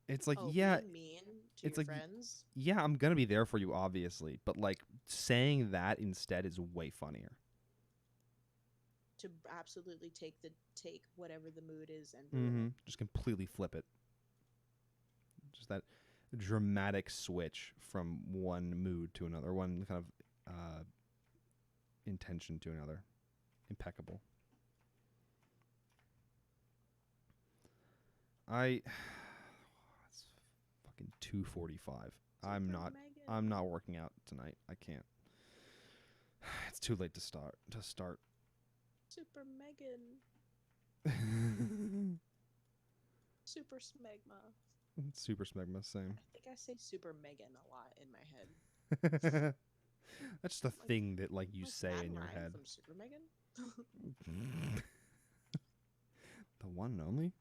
It's like Oh, yeah, being mean to it's your like friends. yeah, I'm gonna be there for you, obviously, but like saying that instead is way funnier. To absolutely take whatever the mood is and ruin it. Just completely flip it. Just that dramatic switch from one mood to another, one kind of intention to another. Impeccable. I it's fucking 2:45. I'm Super not I'm Megan. not working out tonight. I can't. It's too late to start. Super Megan. Super Smegma. Super smegma, same. I think I say Super Megan a lot in my head. That's just a Like, thing that like you like say Matt in and your Ryan head. from Super Megan. The one and only,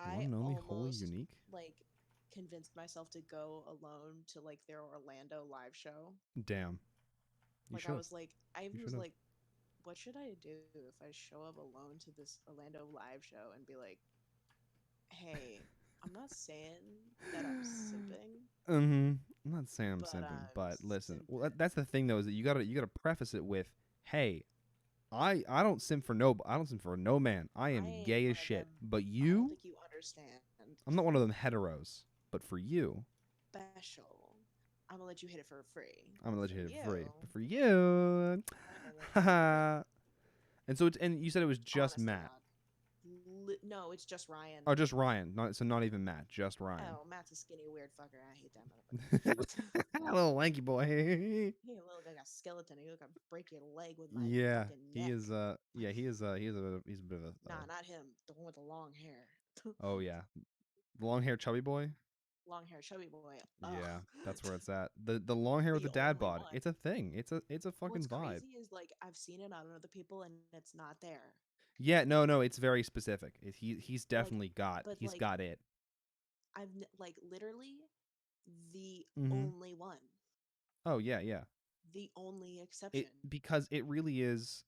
the one I and only, wholly almost unique. like convinced myself to go alone to like their Orlando live show. Damn, you Like I should have. was like, I You should was have. like, what should I do if I show up alone to this Orlando live show and be like, hey, I'm not saying that I'm simping, I'm not saying I'm but simping, I'm but listen. Well, simping. that's the thing though is that you gotta preface it with, hey, I don't simp for I don't simp for no man. I I am ain't gay as one of shit. them. But I don't you, think you understand. I'm not one of them heteros. But for you, Special. I'm gonna let you hit it for free. I'm But gonna let for you hit it you, free. But for you, I ain't gonna let you hit it for free. and so it's and you said it was just Honest to Matt. God. No, it's just Ryan. Oh, just Ryan. Not even Matt. Just Ryan. Oh, Matt's a skinny weird fucker. I hate that motherfucker. A little lanky boy. He look like a skeleton. He look like I break your leg with my Yeah, fucking he neck. is. Yeah, he is. He's a bit of a. Nah, not him. The one with the long hair. Oh yeah, the long hair chubby boy. Long hair, chubby boy. Yeah, Ugh. that's where it's at. The long hair with The the dad only bod. one. It's a thing. It's a What's fucking vibe. crazy is like I've seen it on other people and it's not there. Yeah, no, it's very specific. He's Like, definitely got but he's like got it. like literally the Mm-hmm. only one, Oh yeah, yeah. the only It exception. because it really is.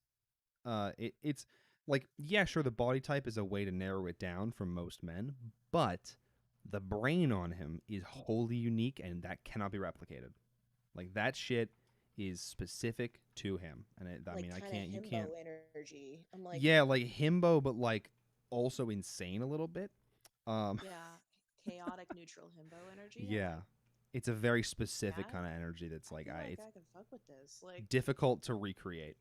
it's like, yeah, sure, the body type is a way to narrow it down for most men, but the brain on him is wholly unique, and that cannot be replicated. Like that shit is specific to him, and I Like mean, I kind of can't, you can't. himbo energy. I'm like, Yeah, like himbo, but like also insane a little bit. Um, yeah, chaotic neutral himbo energy. I'm yeah, like, it's a very specific yeah, kind of energy that's I like feel like it's I can fuck with this. Like, difficult to recreate.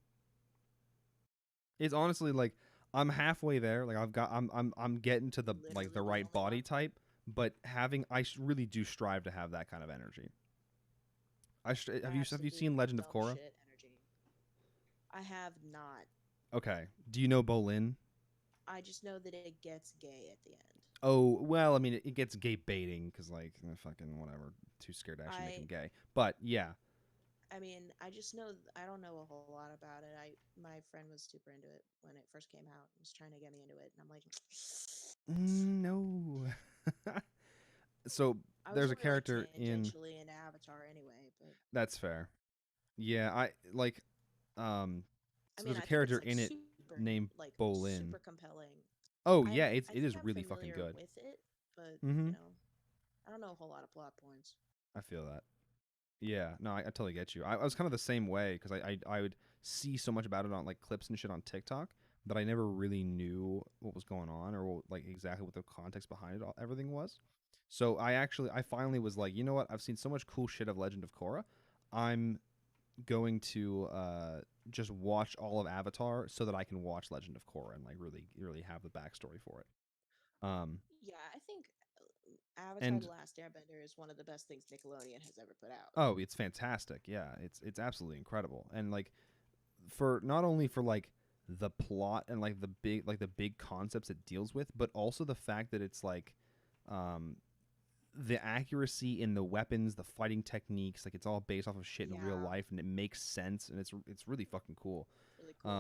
It's honestly like I'm halfway there. Like I'm getting to the like literally the the right only body one. type, but having really do strive to have that kind of energy. Have you Absolute seen Legend of dumb Korra? shit energy. I have not. Okay. Do you know Bolin? I just know that it gets gay at the end. Oh well, I mean it gets gay baiting because like fucking whatever, too scared to actually make him I gay. But yeah, I mean, I just know I don't know a whole lot about it. My friend was super into it when it first came out. Was trying to get me into it, and I'm like, No. So I was there's a only like character in tangentially into Avatar anyway. But that's fair. Yeah, I like I so mean, there's a I think it's character like in it super named like Bolin. super compelling. Oh yeah, it I is think I'm really fucking familiar good. with it, but Mm-hmm. I don't know a whole lot of plot points. I feel that. Yeah, no, I totally get you. I was kind of the same way because I would see so much about it on like clips and shit on TikTok that I never really knew what was going on or like exactly what the context behind everything was. So I finally was like, you know what? I've seen so much cool shit of Legend of Korra. I'm going to just watch all of Avatar so that I can watch Legend of Korra and like really have the backstory for it. Yeah, I think Avatar: The And Last Airbender is one of the best things Nickelodeon has ever put out. oh, it's fantastic. Yeah, it's absolutely incredible. And like for not only for like the plot and like the big concepts it deals with, but also the fact that it's like um the accuracy in the weapons, the fighting techniques, like it's all based off of shit in real Yeah, life and it makes sense and it's really fucking cool. really cool.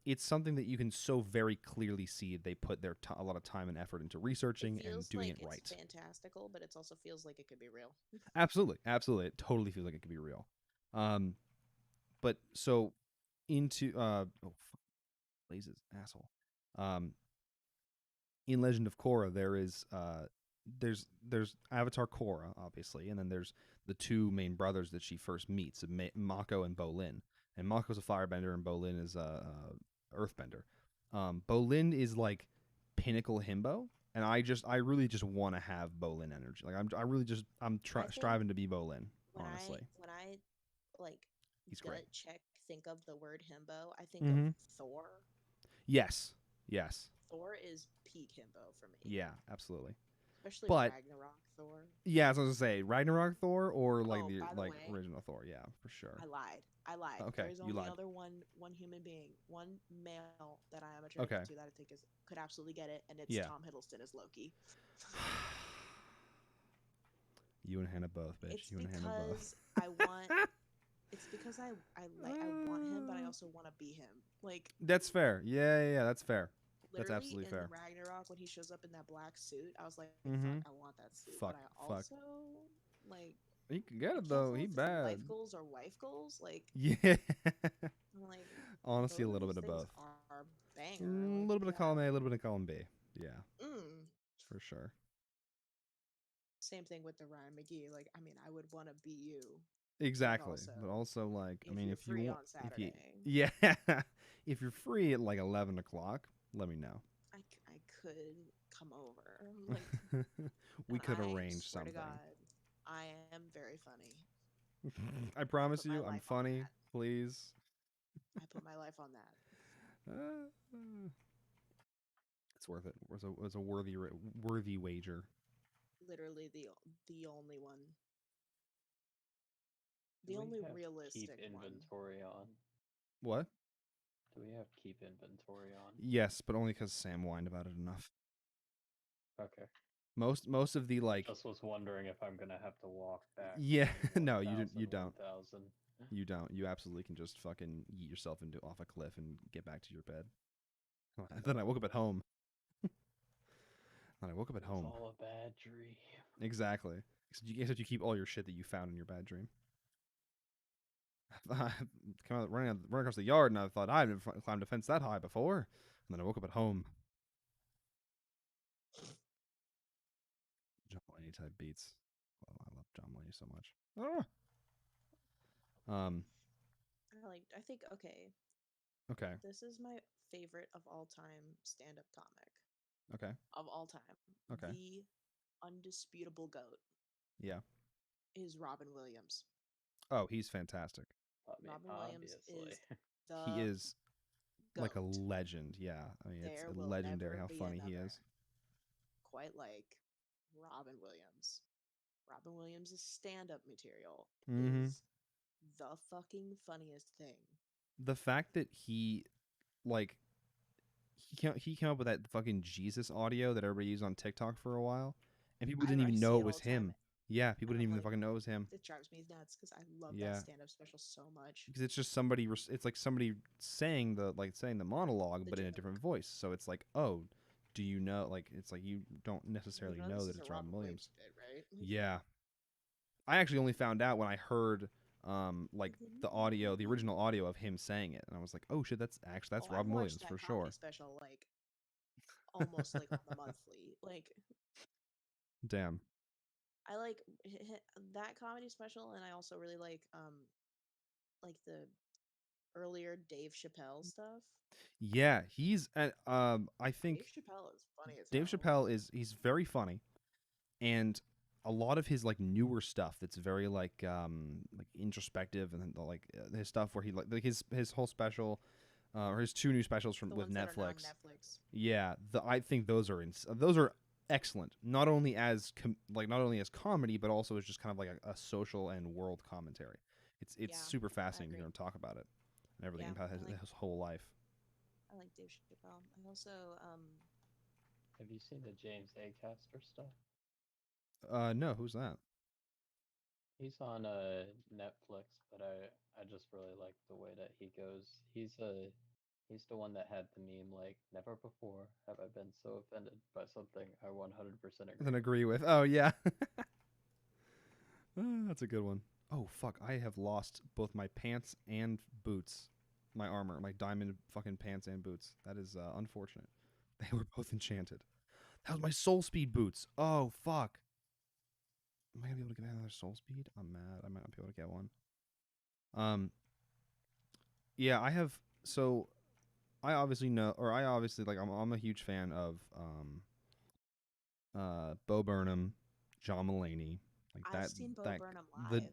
It's something that you can so very clearly see they put a lot of time and effort into It researching and feels doing like it it's right. fantastical, but it also feels like it could be real. Absolutely, absolutely, it totally feels like it could be real. Um, but so into oh blazes asshole. Um, in Legend of Korra, there's Avatar Korra, obviously, and then there's the two main brothers that she first meets, Mako and Bolin. And Mako's a firebender, and Bolin is a earthbender. Bolin is like pinnacle himbo, and I really just want to have Bolin energy. Like I think striving to be Bolin. Honestly, when I like he's great. gut check think of the word himbo, I think of Mm-hmm. Thor. Yes, yes, Thor is peak himbo for me, yeah, absolutely. especially But Ragnarok Thor. yeah, as I was gonna say, Ragnarok Thor or like Oh, the by the like way, original Thor. Yeah, for sure. I lied. I lied. There Okay, is you only lied. other one human being, one male that I am attracted Okay, to that I think is could absolutely get it, and it's yeah. Tom Hiddleston as Loki. You and Hannah both, bitch. It's You and Hannah both. because I want. It's because I want him, but I also want to be him. Like That's fair. Yeah. That's fair. That's literally absolutely in fair. Ragnarok when he shows up in that black suit, I was like, Mm-hmm. fuck, I want that suit, but Fuck. I Fuck. also like He can get I it can't though. tell He if it's life bad. goals or wife goals. Like Yeah. I'm like Honestly, a both of little those bit of things both. are A banger. Like little bit of column A, a little bit of column B. Yeah, mm. for sure. Same thing with the Ryan McGee. Like I mean, I would want to be you, but Exactly. also But also, like, I if mean, you're if you free want, on if you, Saturday, yeah, if you're free at like 11 o'clock, let me know. I could come over. Like, We and could I arrange swear to something. God, I am very funny. I I promise put my you, I'm life on funny. that. Please. I put my life on that. Uh, it's worth it. It was a worthy wager. Literally the only one, Do the we only have keep realistic one. inventory on? What? Do we have keep inventory on? Yes, but only because Sam whined about it enough. Okay. Most of the like, Just was wondering if I'm gonna have to walk back yeah, from no, 1000 you don't. 1000. You don't. You absolutely can just fucking yeet yourself into off a cliff and get back to your bed. Then I woke up at home. Then I woke up at It was home. all a bad dream. Exactly. Except you keep all your shit that you found in your bad dream. I came out running across the yard, and I thought I hadn't climbed a fence that high before. And then I woke up at home. John Mulaney type beats. Well, I love John Mulaney so much. I think, okay, Okay. this is my favorite of all time stand-up comic Okay. of all time. Okay. The undisputable goat Yeah. is Robin Williams. Oh, he's fantastic. I mean, Robin Williams obviously. is the He is like a goat. legend. Yeah. I mean, it's There will legendary never how be funny he another is. quite like Robin Williams. Robin Williams' stand-up material Mhm. is the fucking funniest thing. The fact that he like he came up with that fucking Jesus audio that everybody used on TikTok for a while, and people didn't I even see know it it all was the time, him. Yeah, people and didn't I'm even like, fucking know it was him. it drives me nuts because I love that Yeah. stand-up special so much. Because it's just somebody. It's like somebody saying the monologue, The but in a joke. different voice. So it's like, oh, do you know? Like, it's like you don't necessarily You know this that is it's a Robin Williams. bit, right? Yeah, I actually only found out when I heard like the audio, the original audio of him saying it, and I was like, oh shit, that's I've Robin watched Williams that for comedy sure. special like almost like on the monthly. Like Damn. I like that comedy special, and I also really like the earlier Dave Chappelle stuff. Yeah, he's I think Dave Chappelle is funny as Dave hell. Chappelle he's very funny, and a lot of his like newer stuff that's very like introspective, and then his stuff where he like his whole special or his two new specials from The with ones that are now on Netflix. Netflix. Yeah, I think those are excellent. Not only as not only as comedy, but also as just kind of like a social and world commentary. It's Yeah, super I fascinating to agree. hear him talk about it and everything Yeah, about his whole life. I like Dave Chappelle. I also Have you seen the James Acaster stuff? No, who's that? He's on Netflix, but I just really like the way that he goes. He's the one that had the meme like never before have I been so offended by something I 100% agree Then with. agree with. Oh yeah. That's a good one. Oh fuck! I have lost both my pants and boots, my armor, my diamond fucking pants and boots. That is unfortunate. They were both enchanted. That was my soul speed boots. Oh fuck! Am I gonna be able to get another soul speed? I'm mad. I might not be able to get one. Yeah, I have. So, I obviously know, or I obviously like. I'm a huge fan of Bo Burnham, John Mulaney, like I've seen Bo Burnham the live.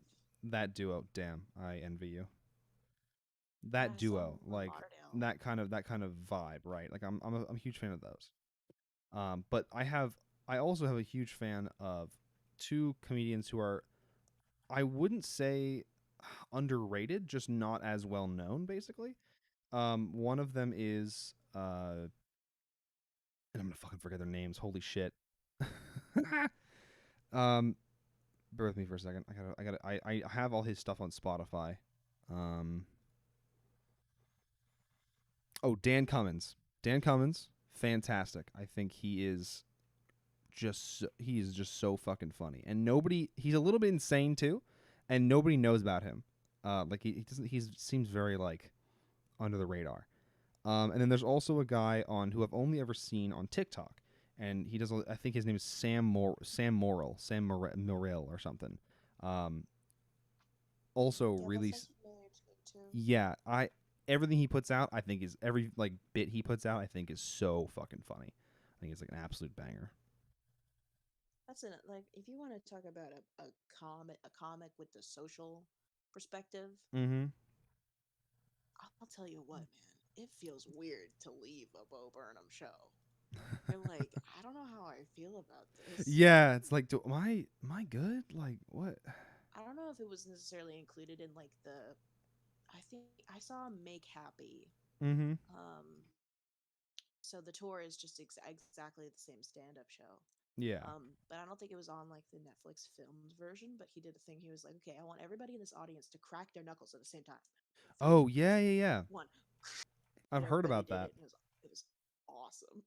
that duo. Damn, I envy you. Yeah, That I saw him duo, in like Lauderdale. that kind of vibe, right? Like I'm a huge fan of those. But I also have a huge fan of two comedians who are, I wouldn't say underrated, just not as well known, basically. One of them is and I'm gonna fucking forget their names. Holy shit. um, bear with me for a second. I have all his stuff on Spotify. Um, oh, Dan Cummins. Dan Cummins, fantastic. I think he is just so fucking funny, and he's a little bit insane too, and nobody knows about him. Like he doesn't. He seems very like under the radar. And then there's also a guy on who I've only ever seen on TikTok, and he does. I think his name is Sam Morrill, or something. Also Yeah, really, that sounds familiar to me too. yeah. Everything he puts out, I think is every like bit he puts out, I think is so fucking funny. I think it's like an absolute banger. That's like if you want to talk about a comic with the social perspective, Mm-hmm. I'll tell you what, man, it feels weird to leave a Bo Burnham show. You're like, I don't know how I feel about this. Yeah, it's like, am I good? Like, what? I don't know if it was necessarily included in like the. I think I saw Make Happy. Mm-hmm. So the tour is just exactly the same stand-up show. Yeah. But I don't think it was on like the Netflix filmed version. But he did a thing. He was like, okay, I want everybody in this audience to crack their knuckles at the same time. Oh yeah, yeah, yeah. One. I've heard about did that. it was awesome.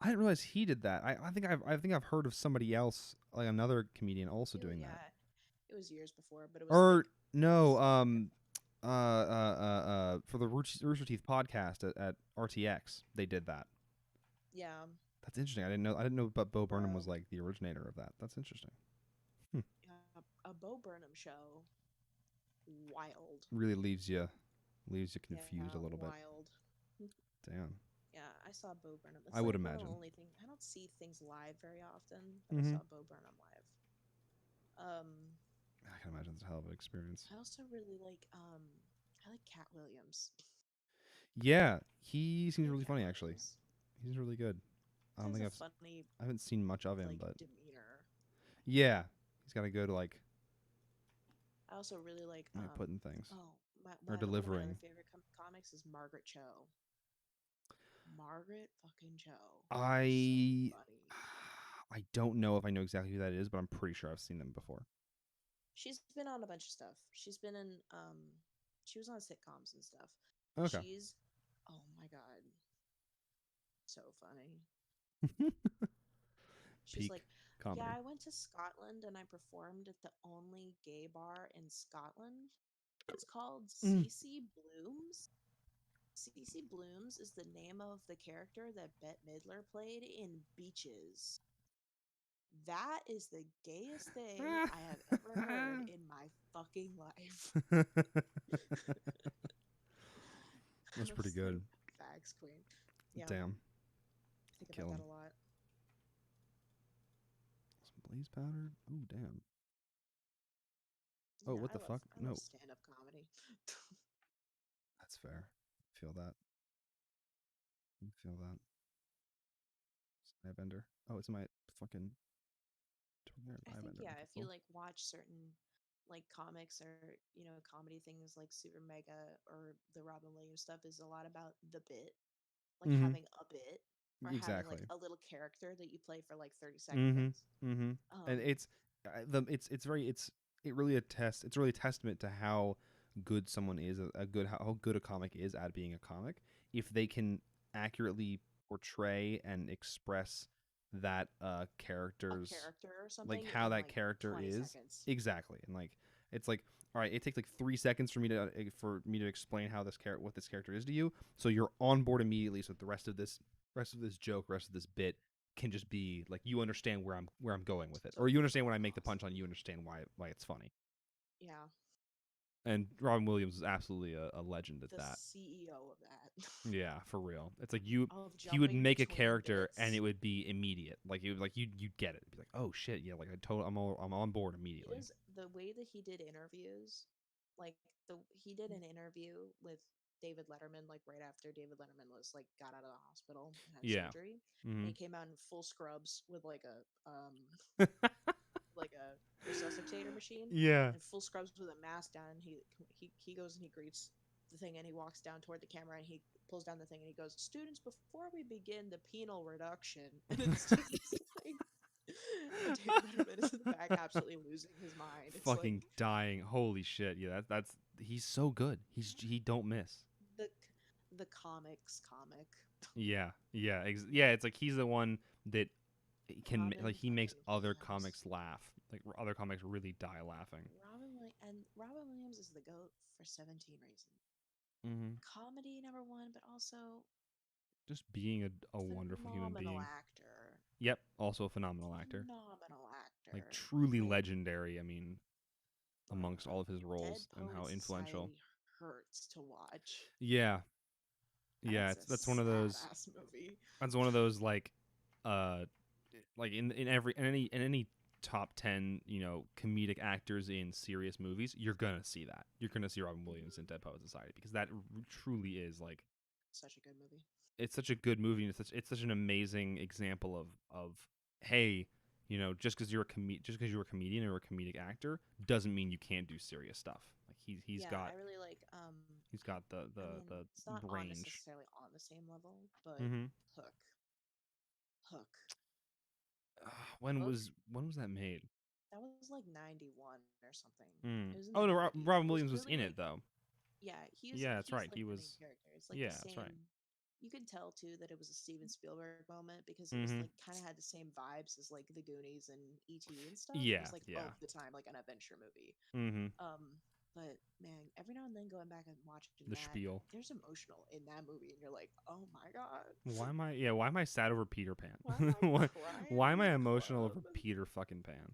I didn't realize he did that. I think I've heard of somebody else, like another comedian, also doing that. It was years before, but it was Or like no, For the Rooster Teeth podcast at RTX, they did that. Yeah. That's interesting. I didn't know. But Bo Burnham was Wild. like the originator of that. That's interesting. Yeah, a Bo Burnham show. Wild. Really leaves you confused Yeah, a little bit. wild. Damn. Yeah, I saw Bo Burnham. It's I would like one of imagine. the only things I don't see things live very often, but I Mm-hmm. saw Bo Burnham live. I can imagine it's a hell of an experience. I also really like I like Cat Williams. Yeah, he seems I like really Cat funny actually. Williams. He's really good. I He don't has think a funny I haven't seen much of him, like but demeanor. yeah, he's got a good like I also really like way of putting things oh or one of my delivering. other favorite comics is Margaret Cho. Margaret fucking Cho. I So funny. I don't know if I know exactly who that is, but I'm pretty sure I've seen them before. She's been on a bunch of stuff. She's been in she was on sitcoms and stuff. Okay. She's oh my god. So funny. She's Peak like, comedy. yeah, I went to Scotland and I performed at the only gay bar in Scotland. It's called CC Blooms. CC Blooms is the name of the character that Bette Midler played in Beaches. That is the gayest thing I have ever heard in my fucking life. That's pretty Honestly, good. facts, queen. Yeah, Damn. I think Kill about him. that a lot. Some blaze powder. Ooh, damn. Oh, Yeah, what the fuck? I No. love stand-up comedy. That's fair. Feel that. Feel that. Snybender. Oh, it's my fucking. I think Snybender. yeah, What the if you fuck? like watch certain like comics or comedy things like Super Mega or the Robin Williams stuff is a lot about the bit, like Mm-hmm. having a bit or having like Exactly. a little character that you play for like 30 Mm-hmm. seconds. Mm-hmm. And Um, it really attests. It's really a testament to how good someone is, how good a comic is at being a comic, if they can accurately portray and express that a character's character or like something how in that like character 20 is seconds. exactly, and like it's like all right, it takes like 3 seconds for me to explain how what this character is to you, so you're on board immediately. So the rest of this joke, rest of this bit can just be like you understand where I'm going with it, So or you understand when I make the awesome. punchline, you understand why it's funny. Yeah, And Robin Williams is absolutely a legend at the that. CEO of that. Yeah, for real. It's like Of he would jumping make a between character and bits. it would be immediate. Like you you'd get it. It'd be like, oh shit, yeah, like I'm on board It immediately. is the way that he did interviews. Like he did an interview with David Letterman like right after David Letterman was like got out of the hospital and had Yeah. surgery, and Mm-hmm. he came out in full scrubs with like a resuscitator machine Yeah. and full scrubs with a mask down. He goes and he greets the thing and he walks down toward the camera and he pulls down the thing and he goes, "Students, before we begin the penal reduction," and it's just like. And David Letterman is in the back, absolutely losing his mind. It's Fucking like dying. Holy shit. Yeah, that's he's so good. He don't miss. the the comics comic. Yeah. Yeah. Yeah, it's like he's the one that can Robin like he makes fucking other Williams. comics laugh. Like other comics really die laughing. Robin Williams is the goat for 17 reasons. Mm-hmm. Comedy number one, but also Just being a wonderful human phenomenal being. actor. Yep. Also a phenomenal actor. Phenomenal actor. Like truly Like, legendary. I mean, amongst bruh, all of his roles Dead and how Poet influential. Society hurts to watch. Yeah. Yeah, That's a that's one of sad those. ass movie. That's one of those uh, like in any top 10 comedic actors in serious movies, you're gonna see that. You're gonna see Robin Williams in Dead Poet Society because that truly is like Such a good movie. it's such a good movie. And it's such an amazing example of hey, just because you're a comedian or a comedic actor doesn't mean you can't do serious stuff. Like he's got I really like he's got the it's not on range. necessarily on the same level, but Mm-hmm. Hook. When Hook? was that made? That was like 91 or something. Mm. It was in Oh the no, 90s. Robin It was Williams was really in like it though. yeah, Yeah, that's right. like He the was. main character. It's like Yeah, the that's same. right. You could tell too that it was a Steven Spielberg moment because it was Mm-hmm. like kind of had the same vibes as like The Goonies and E.T. and stuff. It Yeah, was like yeah. of the time like an adventure movie. Mm-hmm. Um But man, every now and then going back and watching The that, spiel. there's emotional in that movie, and you're like, oh my god, Why am I sad over Peter Pan? why am I why, crying why in am I the emotional over club? Peter fucking Pan?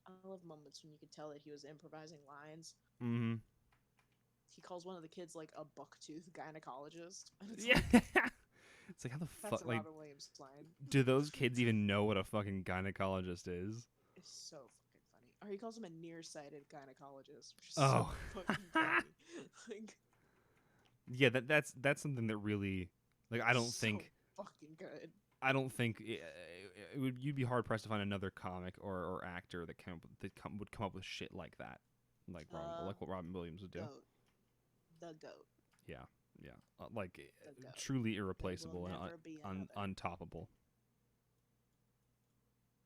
I love moments when you can tell that he was improvising lines. Mm-hmm. He calls one of the kids like a bucktooth gynecologist, and it's Yeah. like It's like how the that's fuck a like Robin Williams line. do those kids even know what a fucking gynecologist is? It's so fucking funny. Or he calls him a nearsighted gynecologist, which is so Oh. fucking funny. Like Yeah, that's something that really like so fucking good. I don't think it would you'd be hard pressed to find another comic or actor that would come up with shit like that. Like what Robin Williams would do. Goat. The goat. Yeah. Like The goat. truly There will irreplaceable and never be another. untoppable.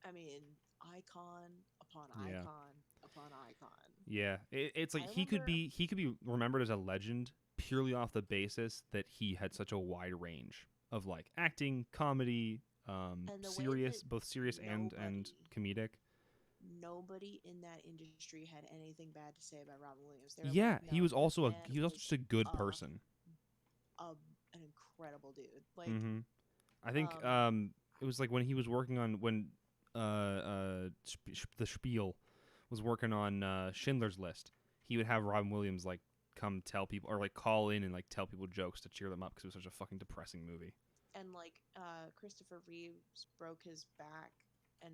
I mean, icon upon Yeah. icon upon icon. Yeah, it's like I he could remember- be remembered as a legend purely off the basis that he had such a wide range of like acting, comedy, And the way serious, that both serious and comedic. Nobody in that industry had anything bad to say about Robin Williams. They were Yeah, like, he no, was also man he was also was just a good a- person. an incredible dude. Like, Mm-hmm. I think it was like when he was working on the Spiel was working on Schindler's List. He would have Robin Williams like come tell people or like call in and like tell people jokes to cheer them up because it was such a fucking depressing movie. and like Christopher Reeves broke his back, and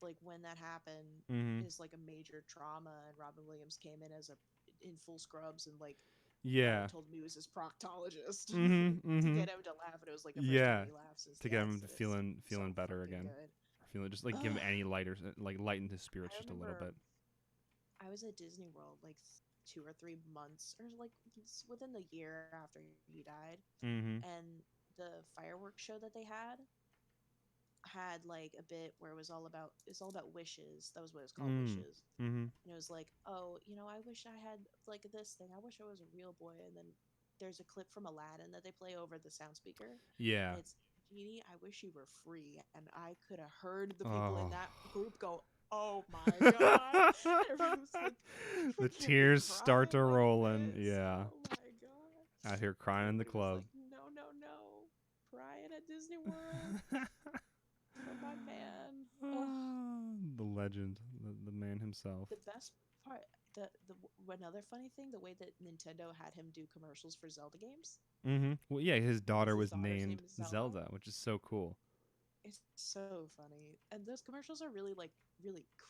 like when that happened Mm-hmm. is like a major trauma, and Robin Williams came in as in full scrubs and like Yeah. told him he was his proctologist Mm-hmm, to mm-hmm. get him to laugh, and it was like the first Yeah, time he laughed since to the get him to accident. feeling So better fucking again. good. Feeling just like give him any like lighten his spirits I just a little remember bit. I was at Disney World like 2 or 3 months, or like within the year after he died, Mm-hmm. and the fireworks show that they had like a bit where it's all about wishes. That was what it was called, wishes. Mm-hmm. And it was like, oh, I wish I had like this thing. I wish I was a real boy. And then there's a clip from Aladdin that they play over the sound speaker. Yeah. And it's, Genie, I wish you were free. And I could have heard the people in that group go, oh my god. Everyone was like, the freaking tears start to crying like rolling. this. Yeah. Oh my god. Out here crying in the Everybody was club. like, no. Crying at Disney World for my man. The legend, the man himself. The best part, another funny thing, the way that Nintendo had him do commercials for Zelda games. Mm-hmm. Well, yeah, his daughter His was daughter's name named is Zelda, Zelda. which is so cool. It's so funny, and those commercials are really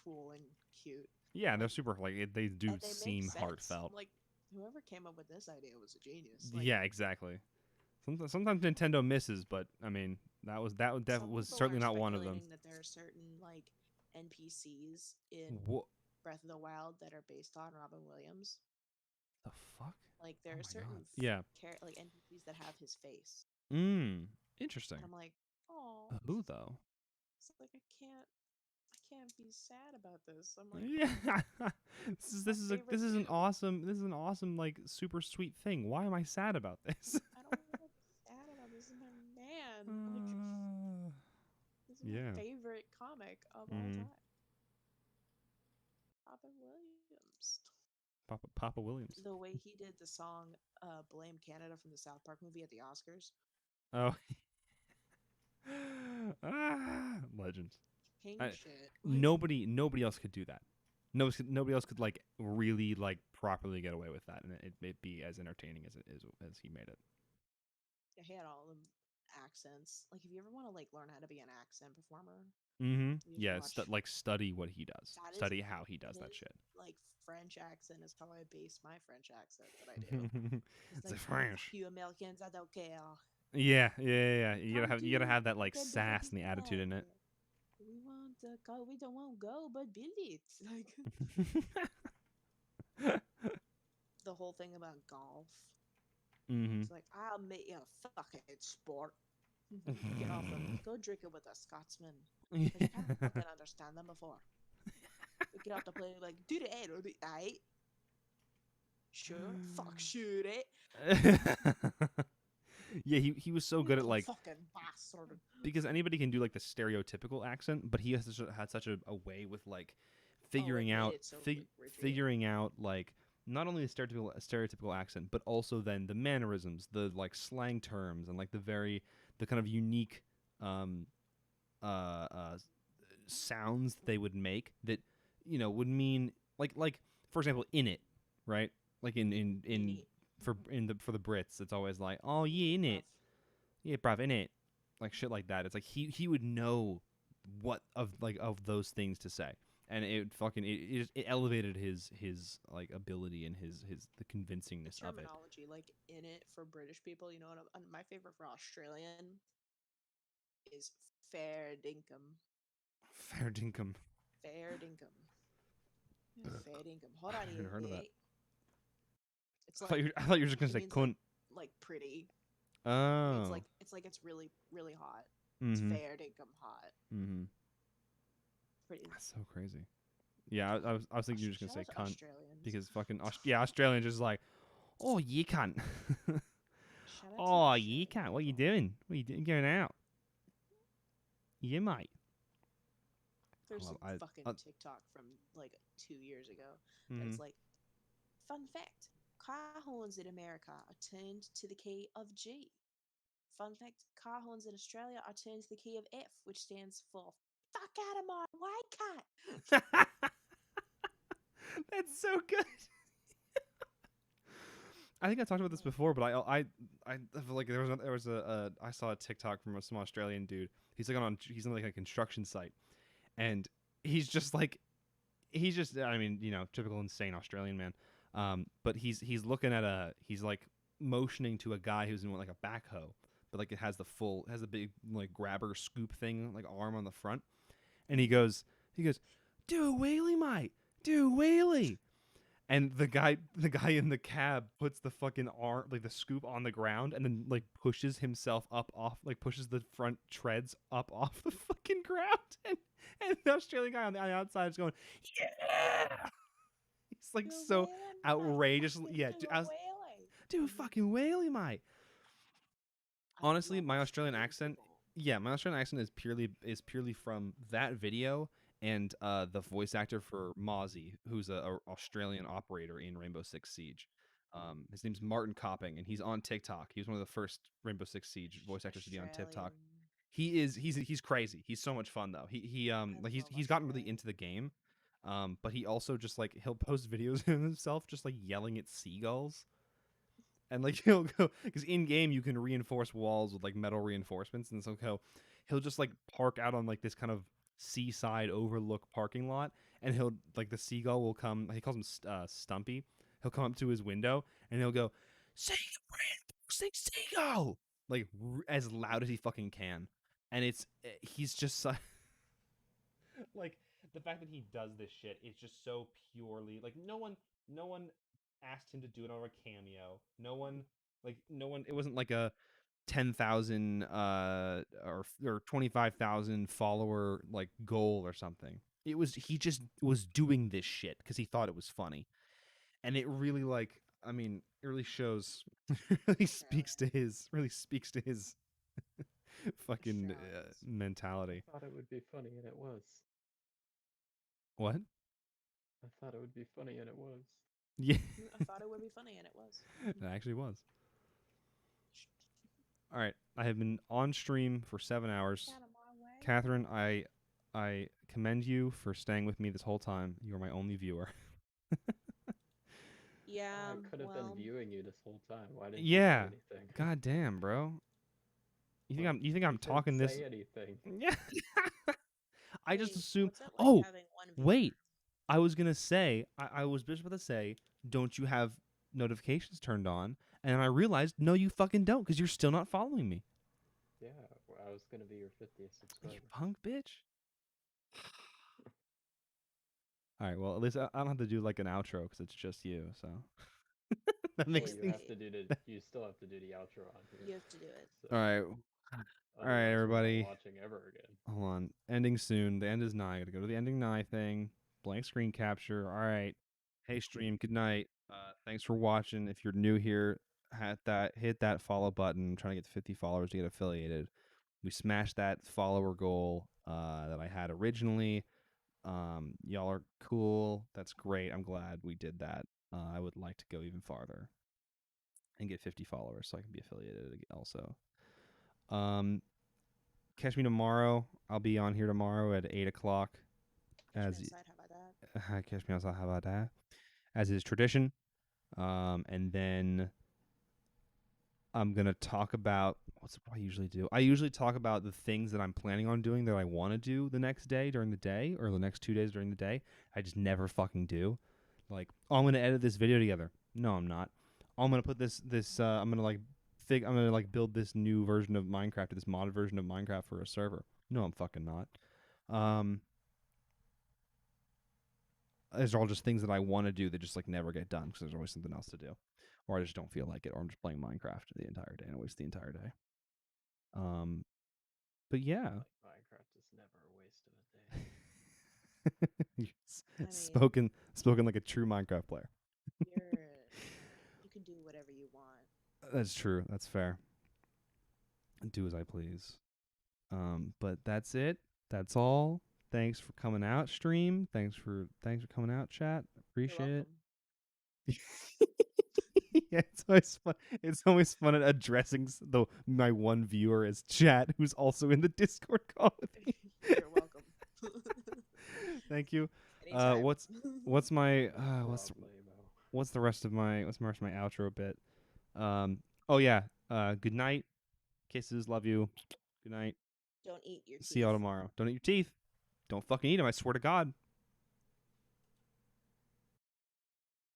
cool and cute. Yeah, they're super they do And they make seem sense. heartfelt. Like whoever came up with this idea was a genius. Yeah, exactly. Sometimes Nintendo misses, but I mean that was some was people certainly are not one of them. speculating that there are certain like NPCs in What Breath of the Wild that are based on Robin Williams. the fuck? Like there Oh are my certain God. Yeah. like NPCs that have his face. Interesting. And I'm like, oh, Who though? it's like I can't be sad about this. I'm like, Yeah. this is an favorite awesome like super sweet thing. Why am I sad about this? I don't want to be sad about this. This is my man. Like, this is yeah. my favorite comic of all Mhm. time. Robin Williams. Papa Williams. The way he did the song "Blame Canada" from the South Park movie at the Oscars. Oh. Legend. King I- shit. Nobody else could do that. Nobody else could like really like properly get away with that, and it be as entertaining as it is as he made it. He had all the accents. Like, if you ever want to like learn how to be an accent performer, Mm-hmm. You should Yeah, watch- like study what he does. That is- Study how he does that his, shit. like French accent is how I base my French accent that I do. It's like French. You Americans, I don't care. Yeah. You gotta Come have to that like the sass and the attitude in it. We want go. We don't want to go, but build it. Like the whole thing about golf. Mm-hmm. It's like, I'll make you a fucking sport. Get off them. Go drink it with a Scotsman. 'Cause you can't fucking understand them before. You get off the plane like, do the A or the I. Sure, fuck, shoot it. Yeah, he was so good at like fucking bastard. because anybody can do like the stereotypical accent, but he had such a way with like figuring made out it so, like, repeatable. figuring out like not only the stereotypical accent, but also then the mannerisms, the like slang terms, and like the kind of unique um uh, uh sounds they would make that would mean like for example in it, right? Like in Neat. for the Brits, it's always like, oh yeah, in it, Rough. yeah, bruv, in it, like shit like that. It's like he would know what of those things to say, and it fucking it elevated his like ability and his the The convincingness of it. terminology, like in it for British people, you know what? My favorite for Australian is fair dinkum. Fair dinkum. Fair dinkum. Fair dinkum. Hold I on, haven't you heard of that. mate. It's like I thought you were just gonna it say means cunt. like pretty. Oh. It's like it's really really hot. It's Mm-hmm. fair dinkum hot. Mm-hmm. Pretty. That's so crazy. Yeah, I was thinking you were just gonna Shout say out to cunt Australians. because fucking Australians just like, oh you cunt. Shout out to Oh Australian you cunt. What you people. doing? What you doing going out? Yeah, mate. There's Well, some fucking TikTok from like 2 years ago that mm-hmm. is like, fun fact: car horns in America are turned to the key of G. Fun fact: car horns in Australia are turned to the key of F, which stands for "fuck out of my way, cut." That's so good. I think I talked about this before, but I feel like there was I saw a TikTok from some Australian dude. He's like he's on like a construction site, and he's just like I mean typical insane Australian man. But he's looking at he's like motioning to a guy who's in like a backhoe, but like it has a big like grabber scoop thing like arm on the front, and he goes, do a wheelie, mate, do a wheelie. And the guy in the cab puts the fucking arm, like the scoop, on the ground, and then like pushes himself up off, like pushes the front treads up off the fucking ground, and the Australian guy on the outside is going, yeah. He's like Do a so wheelie, mate. outrageous. Fucking Yeah, do a wheelie. do a fucking wheelie, mate. I Honestly, love my Australian accent, people. yeah, my Australian accent is purely from that video and the voice actor for Mozzie, who's a Australian operator in Rainbow Six Siege. His name's Martin Copping, and he's on TikTok. He was one of the first Rainbow Six Siege voice actors to be on TikTok. Australian. He's crazy. He's so much fun though. He like love he's gotten really Australia. into the game. But he also just like he'll post videos of himself just like yelling at seagulls. And like he'll go because in game you can reinforce walls with like metal reinforcements, and so he'll just like park out on like this kind of seaside overlook parking lot, and he'll like the seagull will come. He calls him Stumpy. He'll come up to his window and he'll go, "Say reinforcing seagull!" like as loud as he fucking can, and he's just like the fact that he does this shit is just so purely like no one asked him to do it on a cameo. No one it wasn't like a 10,000 or 25,000 follower like goal or something. It was he just was doing this shit cuz he thought it was funny. And it really like I mean, it really shows really speaks to his fucking Australians. mentality. I thought it would be funny, and it was. What? I thought it would be funny, and it was. Yeah. I thought it would be funny, and it was. It actually was. All right, I have been on stream for 7 hours. Out of my way. Catherine, I commend you for staying with me this whole time. You are my only viewer. Yeah. I could have well, been viewing you this whole time. Why didn't Yeah. you say anything? God damn, bro. You think I'm You talking didn't this? say anything. Yeah. I just hey, assume. what's it like Oh, having one viewer? wait. I was gonna say. I was just about to say. Don't you have notifications turned on? And I realized no, you fucking don't, because you're still not following me. Yeah, I was gonna be your 50th subscriber. You punk bitch. All right. Well, at least I don't have to do like an outro because it's just you. So that makes Well, things. you still have to do the outro on here. You have to do it. So, All right. All right, otherwise we're not everybody. watching ever again. Hold on. Ending soon. The end is nigh. I gotta go to the ending nigh thing. Blank screen capture. All right. Hey, stream. Good night. Thanks for watching. If you're new here, hit that follow button. I'm trying to get to 50 followers to get affiliated. We smashed that follower goal that I had originally. Y'all are cool. That's great. I'm glad we did that. I would like to go even farther and get 50 followers so I can be affiliated also. Catch me tomorrow. I'll be on here tomorrow at 8 o'clock. Catch me outside, how about that? Catch me outside. How about that? As is tradition. And then I'm going to talk about what's what I usually do. I usually talk about the things that I'm planning on doing that I want to do the next day during the day or the next 2 days during the day. I just never fucking do. Like, oh, I'm going to edit this video together. No, I'm not. Oh, I'm going to put I'm going to like build this new version of Minecraft, this modded version of Minecraft for a server. No, I'm fucking not. These are all just things that I want to do that just like never get done because there's always something else to do, or I just don't feel like it, or I'm just playing Minecraft the entire day and I waste the entire day. But yeah, Like Minecraft is never a waste of a day. spoken like a true Minecraft player. You can do whatever you want. That's true. That's fair. Do as I please. But that's it. That's all. Thanks for coming out, stream. Thanks for coming out, chat. Appreciate it. Yeah, it's always fun at addressing my one viewer as chat, who's also in the Discord call with me. You're welcome. Thank you. Anytime. What's my what's the rest of my outro bit? Oh yeah. Good night. Kisses. Love you. Good night. Don't eat your teeth. See y'all tomorrow. Don't eat your teeth. Don't fucking eat them. I swear to God.